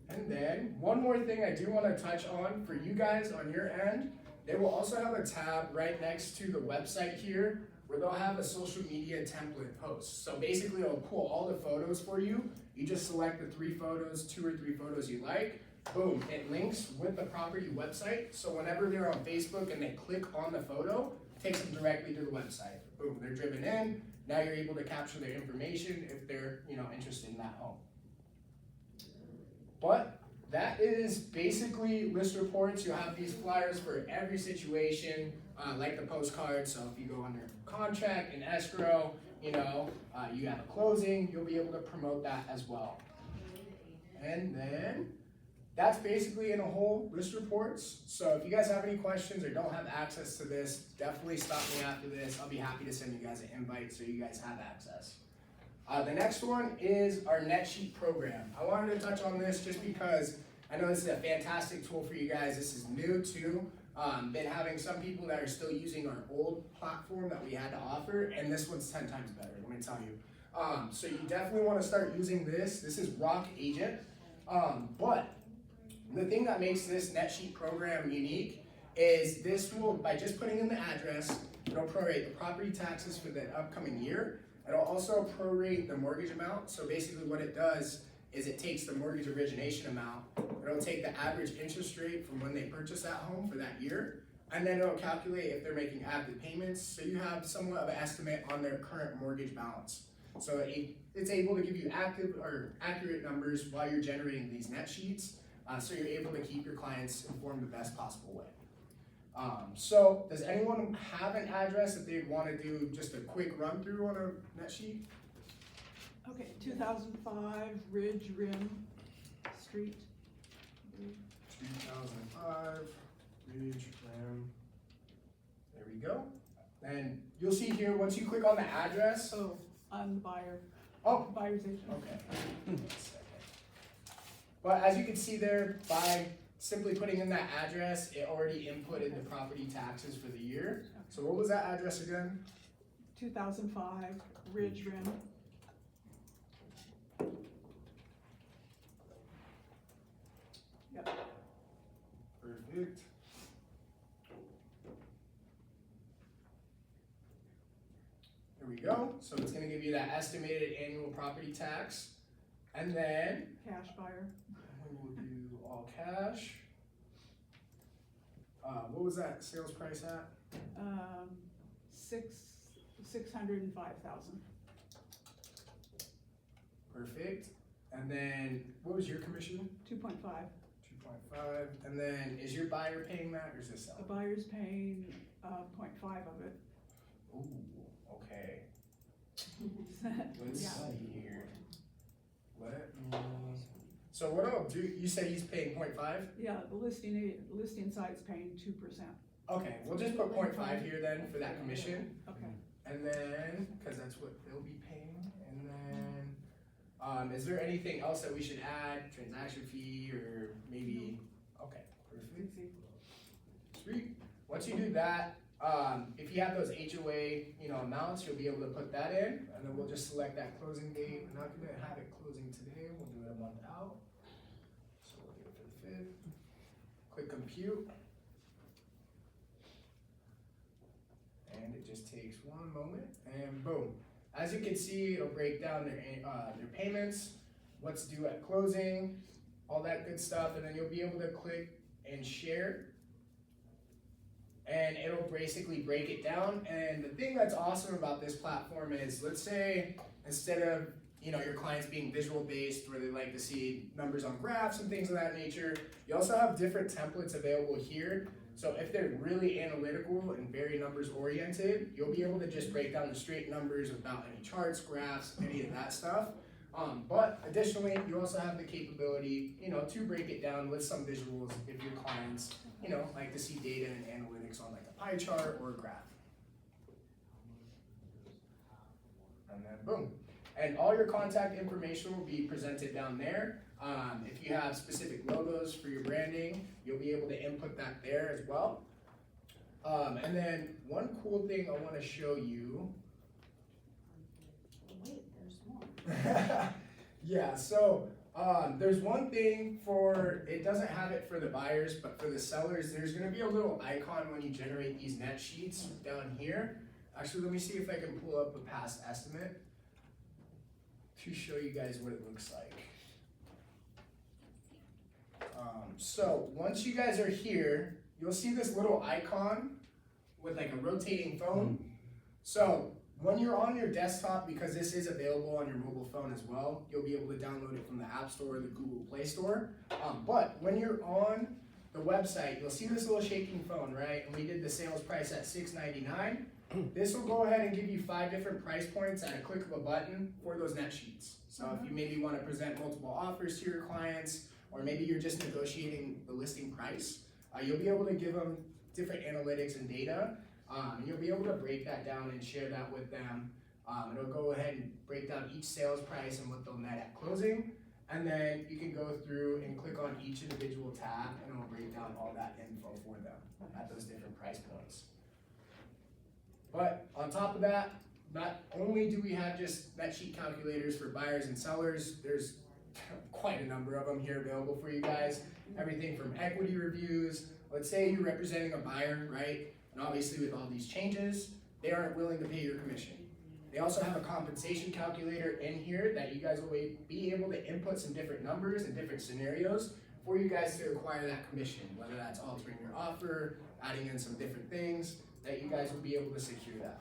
And then, one more thing I do want to touch on for you guys on your end, they will also have a tab right next to the website here where they'll have a social media template post. So basically it'll pull all the photos for you. You just select the 3 photos, 2 or 3 photos you like. Boom, it links with the property website. So whenever they're on Facebook and they click on the photo, it takes them directly to the website. Boom, they're driven in. Now you're able to capture their information if they're, you know, interested in that home. But that is basically list reports. You have these flyers for every situation, like the postcard. So if you go under contract and escrow, you know, you have a closing, you'll be able to promote that as well. And then that's basically in a whole list reports. So if you guys have any questions or don't have access to this, definitely stop me after this. I'll be happy to send you guys an invite so you guys have access. The next one is our NetSheet program. I wanted to touch on this just because I know this is a fantastic tool for you guys. This is new too. Been having some people that are still using our old platform that we had to offer, and this one's 10 times better, let me tell you. So you definitely want to start using this. This is Rock Agent. But the thing that makes this NetSheet program unique is this will, by just putting in the address, it'll prorate the property taxes for the upcoming year. It'll also prorate the mortgage amount. So basically what it does is it takes the mortgage origination amount, it'll take the average interest rate from when they purchase that home for that year, and then it'll calculate if they're making active payments, so you have somewhat of an estimate on their current mortgage balance. So it's able to give you active or accurate numbers while you're generating these net sheets, so you're able to keep your clients informed the best possible way. So does anyone have an address that they'd want to do just a quick run through on a net sheet? Okay, 2005 Ridge Rim Street. 2005 Ridge Rim. There we go. And you'll see here, once you click on the address. Oh, I'm the buyer. Oh, Buyer's agent. okay. But as you can see there, by simply putting in that address, it already inputted the property taxes for the year. So what was that address again? 2005 Ridge Rim. Yep. Perfect. There we go. So it's gonna give you that estimated annual property tax. And then Cash buyer. we'll do all cash. What was that sales price at? 605,000. Perfect. And then what was your commission? 2.5. 2.5. And then is your buyer paying that or is this The seller? buyer's paying 0.5 of it. Ooh, okay. Let's Yeah. see here. So what I'll do, you say he's paying 0.5? Yeah, the listing site's paying 2%. Okay, we'll just put 0.5 here then for that commission. Okay. And then, cause that's what they'll be paying, and then, is there anything else that we should add, transaction fee, or maybe, okay, perfect. Sweet, once you do that, if you have those HOA, amounts, you'll be able to put that in, and then we'll just select that closing date. We're not gonna have it closing today, we'll do it a month out. So we'll do it for the 5th, click compute. And it just takes one moment, and boom. As you can see, it'll break down their payments, what's due at closing, all that good stuff, and then you'll be able to click and share. And it'll basically break it down. And the thing that's awesome about this platform is, let's say, instead of your clients being visual based, where they like to see numbers on graphs and things of that nature, you also have different templates available here. So if they're really analytical and very numbers oriented, you'll be able to just break down the straight numbers without any charts, graphs, any of that stuff. But additionally, you also have the capability, to break it down with some visuals if your clients, like to see data and analytics on like a pie chart or a graph. And then boom. And all your contact information will be presented down there. If you have specific logos for your branding, you'll be able to input that there as well. And then one cool thing I want to show you. Wait, there's more. Yeah, so there's one thing it doesn't have it for the buyers, but for the sellers, there's going to be a little icon when you generate these net sheets down here. Actually, let me see if I can pull up a past estimate to show you guys what it looks like. So once you guys are here, you'll see this little icon with like a rotating phone. So when you're on your desktop, because this is available on your mobile phone as well, you'll be able to download it from the App Store or the Google Play Store. But when you're on the website, you'll see this little shaking phone, right? And we did the sales price at $6.99. This will go ahead and give you 5 different price points at a click of a button for those net sheets. So if you maybe want to present multiple offers to your clients, or maybe you're just negotiating the listing price, you'll be able to give them different analytics and data, and you'll be able to break that down and share that with them. It'll go ahead and break down each sales price and what they'll net at closing, and then you can go through and click on each individual tab, and it'll break down all that info for them at those different price points. But on top of that, not only do we have just net sheet calculators for buyers and sellers, there's quite a number of them here available for you guys. Everything from equity reviews. Let's say you're representing a buyer, right? And obviously with all these changes, they aren't willing to pay your commission. They also have a compensation calculator in here that you guys will be able to input some different numbers and different scenarios for you guys to acquire that commission, whether that's altering your offer, adding in some different things, that you guys will be able to secure that.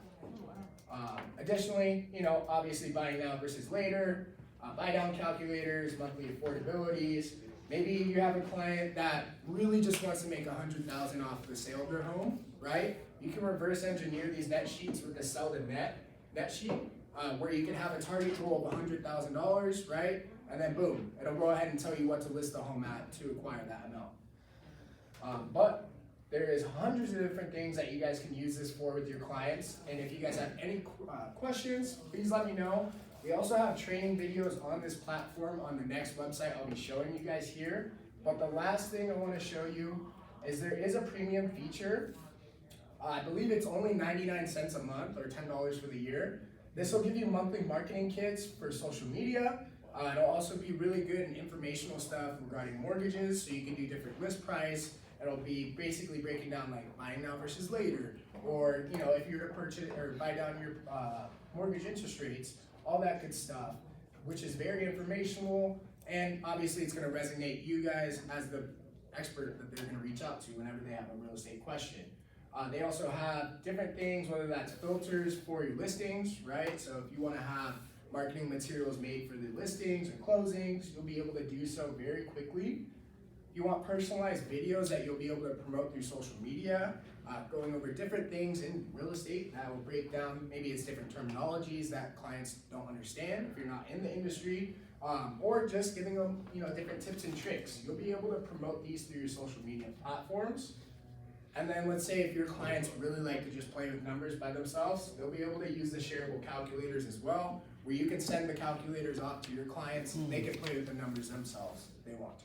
Additionally, obviously buying now versus later, buy down calculators, monthly affordabilities. Maybe you have a client that really just wants to make $100,000 off the sale of their home, right? You can reverse engineer these net sheets with the sell to net sheet, where you can have a target goal of $100,000, right? And then boom, it'll go ahead and tell you what to list the home at to acquire that amount. But there is hundreds of different things that you guys can use this for with your clients. And if you guys have any questions, please let me know. We also have training videos on this platform on the next website I'll be showing you guys here. But the last thing I want to show you is there is a premium feature. I believe it's only 99 cents a month or $10 for the year. This will give you monthly marketing kits for social media. It'll also be really good and informational stuff regarding mortgages, so you can do different list price. It'll be basically breaking down like buying now versus later, or if you're to purchase or buy down your mortgage interest rates, all that good stuff, which is very informational, and obviously it's going to resonate you guys as the expert that they're going to reach out to whenever they have a real estate question. They also have different things, whether that's filters for your listings, right? So if you want to have marketing materials made for the listings or closings, you'll be able to do so very quickly. You want personalized videos that you'll be able to promote through social media, going over different things in real estate that will break down, maybe it's different terminologies that clients don't understand if you're not in the industry. or just giving them, different tips and tricks. You'll be able to promote these through your social media platforms. And then let's say if your clients really like to just play with numbers by themselves, they'll be able to use the shareable calculators as well, where you can send the calculators off to your clients. They can play with the numbers themselves if they want to.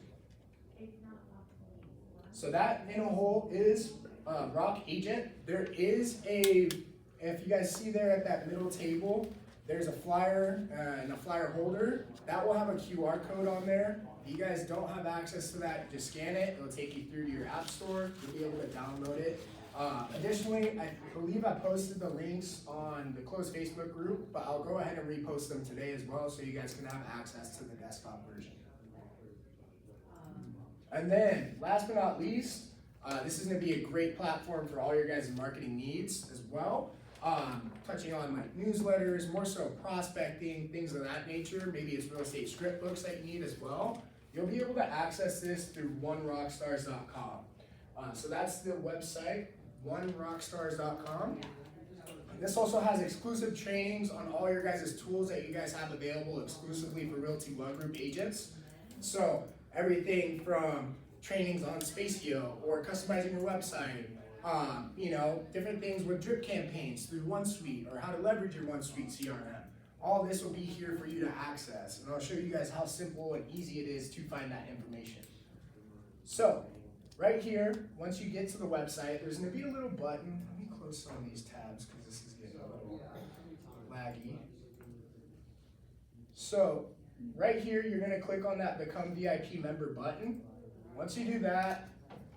So that in a whole is Rock Agent. There is if you guys see there at that middle table, there's a flyer and a flyer holder. That will have a QR code on there. If you guys don't have access to that, just scan it. It'll take you through to your app store. You'll be able to download it. Additionally, I believe I posted the links on the closed Facebook group, but I'll go ahead and repost them today as well so you guys can have access to the desktop version. And then, last but not least, this is going to be a great platform for all your guys' marketing needs as well. Touching on like newsletters, more so prospecting, things of that nature. Maybe it's real estate script books that you need as well. You'll be able to access this through onerockstars.com. So that's the website, onerockstars.com. This also has exclusive trainings on all your guys' tools that you guys have available exclusively for Realty One Group agents. So everything from trainings on Spacio or customizing your website, different things with drip campaigns through OneSuite or how to leverage your OneSuite CRM. All this will be here for you to access, and I'll show you guys how simple and easy it is to find that information. So, right here, once you get to the website, there's going to be a little button. Let me close some of these tabs because this is getting a little laggy. So, right here, you're going to click on that Become VIP Member button. Once you do that,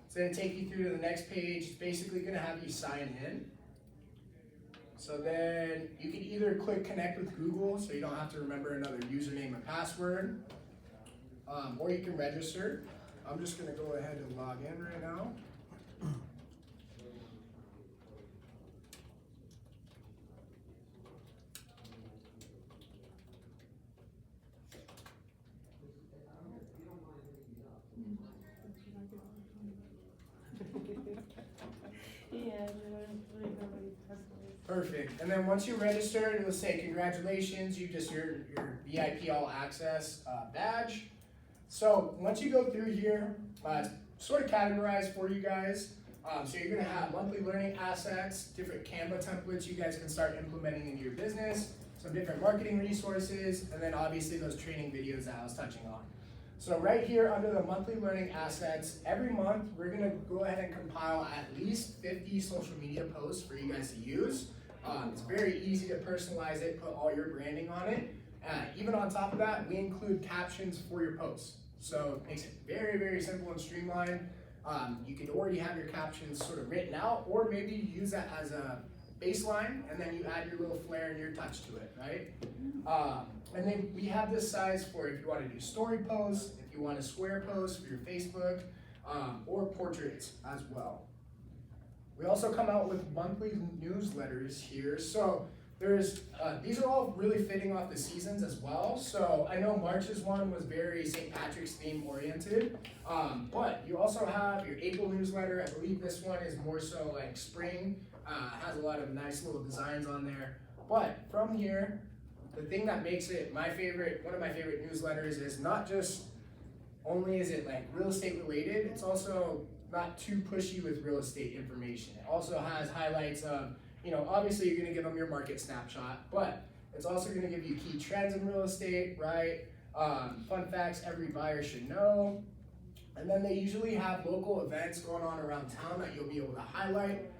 it's going to take you through to the next page. It's basically going to have you sign in. So then you can either click Connect with Google, so you don't have to remember another username and password, or you can register. I'm just going to go ahead and log in right now. Perfect. And then once you register, it'll say congratulations, you just your VIP All Access badge. So once you go through here, it's sort of categorized for you guys. So you're gonna have monthly learning assets, different Canva templates you guys can start implementing into your business, some different marketing resources, and then obviously those training videos that I was touching on. So right here under the monthly learning assets, every month we're gonna go ahead and compile at least 50 social media posts for you guys to use. It's very easy to personalize it, put all your branding on it. Even on top of that, we include captions for your posts. So it makes it very, very simple and streamlined. You could already have your captions sort of written out, or maybe you use that as a baseline, and then you add your little flair and your touch to it, right? And then we have this size for if you want to do story posts, if you want a square post for your Facebook, or portraits as well. We also come out with monthly newsletters here. So there's these are all really fitting off the seasons as well. So I know March's one was very St. Patrick's theme oriented, but you also have your April newsletter. I believe this one is more so like spring. Has a lot of nice little designs on there. But from here, the thing that makes it one of my favorite newsletters is not just only is it like real estate related, it's also not too pushy with real estate information. It also has highlights of, obviously you're gonna give them your market snapshot, but it's also gonna give you key trends in real estate, right? Fun facts every buyer should know. And then they usually have local events going on around town that you'll be able to highlight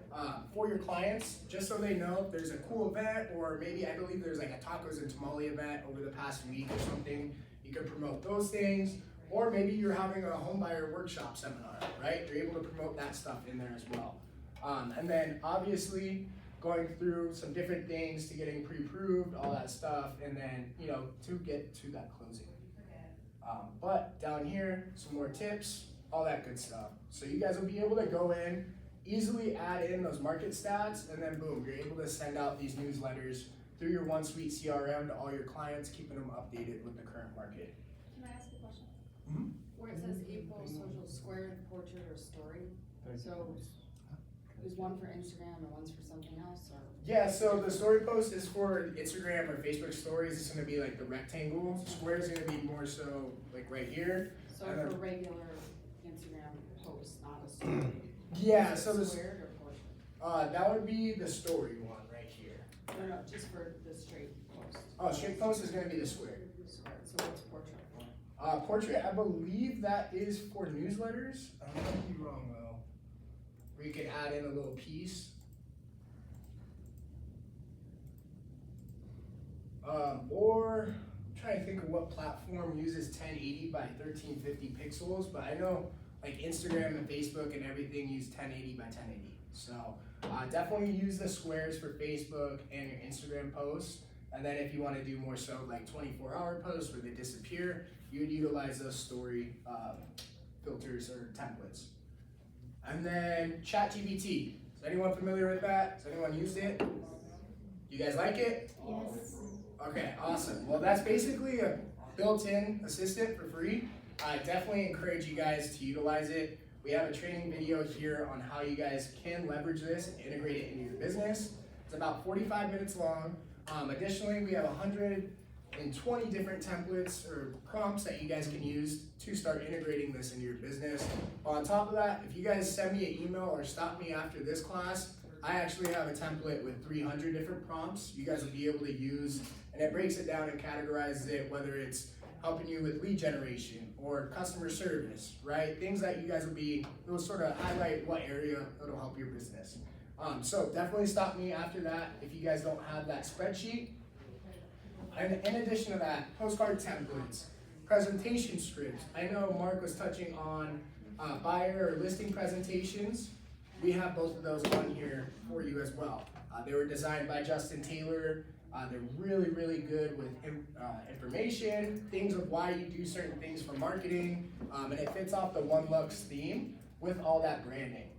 for your clients, just so they know if there's a cool event, or maybe I believe there's like a tacos and tamale event over the past week or something. You can promote those things. Or maybe you're having a home buyer workshop seminar, right? You're able to promote that stuff in there as well. And then obviously going through some different things to getting pre-approved, all that stuff, and then, to get to that closing. But down here, some more tips, all that good stuff. So you guys will be able to go in, easily add in those market stats, and then boom, you're able to send out these newsletters through your OneSuite CRM to all your clients, keeping them updated with the current market. Can I ask a question? Mm-hmm. Where it says April social square, portrait, or story, so is one for Instagram and one's for something else, or? Yeah, so the story post is for Instagram or Facebook stories. It's gonna be like the rectangle. Square is gonna be more so like right here. So And then- for regular Instagram posts, not a story? Yeah, Is so it this, squared or portrait? that would be the story one right here. No, just for the straight post. Oh, straight post is gonna be the square. Squared. So what's portrait for? Portrait, I believe that is for newsletters. I might be wrong though. Where you can add in a little piece. Or I'm trying to think of what platform uses 1080 by 1350 pixels, but I know like Instagram and Facebook and everything use 1080 by 1080. So definitely use the squares for Facebook and your Instagram posts. And then if you want to do more so like 24-hour posts where they disappear, you would utilize those story filters or templates. And then ChatGPT. Is anyone familiar with that? Has anyone used it? You guys like it? Yes. Okay, awesome. Well, that's basically a built-in assistant for free. I definitely encourage you guys to utilize it. We have a training video here on how you guys can leverage this and integrate it into your business. It's about 45 minutes long. Additionally, we have 120 different templates or prompts that you guys can use to start integrating this into your business. On top of that, if you guys send me an email or stop me after this class, I actually have a template with 300 different prompts you guys will be able to use, and it breaks it down and categorizes it, whether it's helping you with lead generation or customer service, right? Things that you guys it'll sort of highlight what area it'll help your business. So definitely stop me after that if you guys don't have that spreadsheet. And in addition to that, postcard templates, presentation scripts. I know Mark was touching on buyer or listing presentations. We have both of those on here for you as well. They were designed by Justin Taylor. They're really, really good with information, things of why you do certain things for marketing, and it fits off the One Lux theme with all that branding.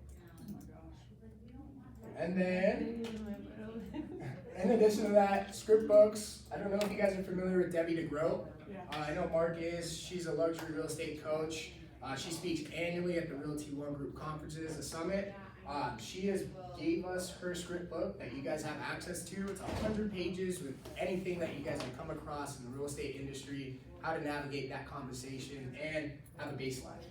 And then, in addition to that, script books. I don't know if you guys are familiar with Debbie DeGroat. I know Mark is. She's a luxury real estate coach. She speaks annually at the Realty One Group conferences, the summit. She gave us her script book that you guys have access to. It's 100 pages with anything that you guys have come across in the real estate industry, how to navigate that conversation, and have a baseline.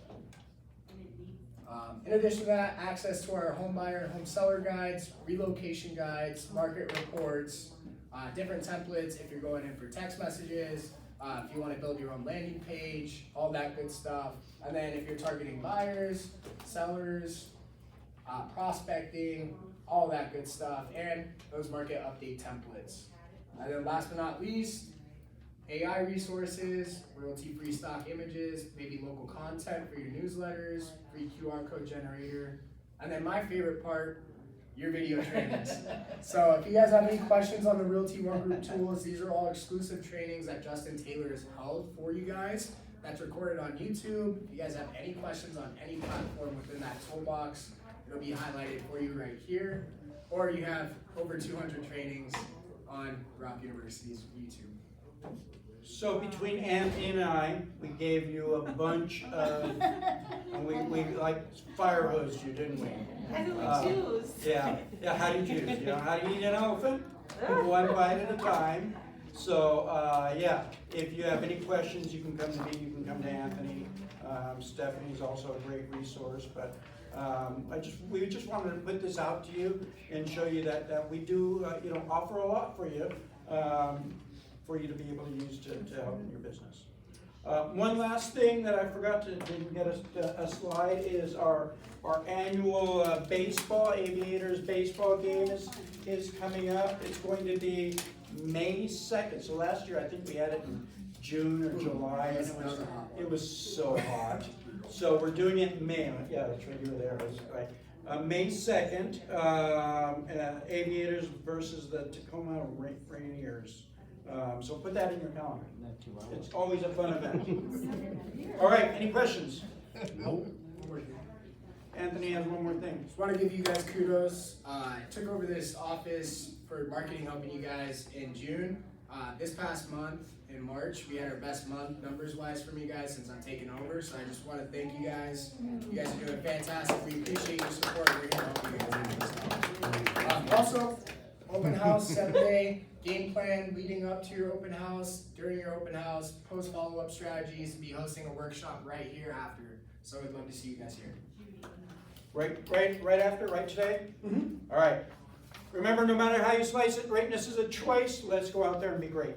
In addition to that, access to our home buyer and home seller guides, relocation guides, market reports, different templates if you're going in for text messages, if you want to build your own landing page, all that good stuff. And then if you're targeting buyers, sellers, prospecting, all that good stuff, and those market update templates. And then last but not least, AI resources, royalty-free stock images, maybe local content for your newsletters, free QR code generator, and then my favorite part, your video trainings. So if you guys have any questions on the Realty One Group tools, these are all exclusive trainings that Justin Taylor has held for you guys. That's recorded on YouTube. If you guys have any questions on any platform within that toolbox, it'll be highlighted for you right here. Or you have over 200 trainings on Rock University's YouTube. So between Anthony and I, we gave you a bunch of, and we like fire hosed you, didn't we? How do we choose? Yeah, how do you choose? You know, how do you eat an elephant? One bite at a time. So, yeah, if you have any questions, you can come to me, you can come to Anthony. Stephanie's also a great resource, but we just wanted to put this out to you and show you that we do, offer a lot for you to be able to use to help in your business. One last thing that I forgot to didn't get a slide is our annual baseball, Aviators baseball game is coming up. It's going to be May 2nd. So last year I think we had it in June or July, and it was so hot. So we're doing it in May. Yeah, that's right. You were there. Right. May 2nd, Aviators versus the Tacoma Rainiers. So put that in your calendar. It's always a fun event. All right, any questions? Nope. Anthony has one more thing. Just want to give you guys kudos. I took over this office for marketing, helping you guys in June. This past month, in March, we had our best month numbers-wise from you guys since I've taken over, so I just wanna thank you guys. You guys are doing fantastic, we appreciate your support, we're here to help you guys do this. Also, open house, 7-day game plan leading up to your open house, during your open house, post follow-up strategies, be hosting a workshop right here after. So we'd love to see you guys here. Right after, right today? All right. Remember, no matter how you slice it, greatness is a choice. Let's go out there and be great.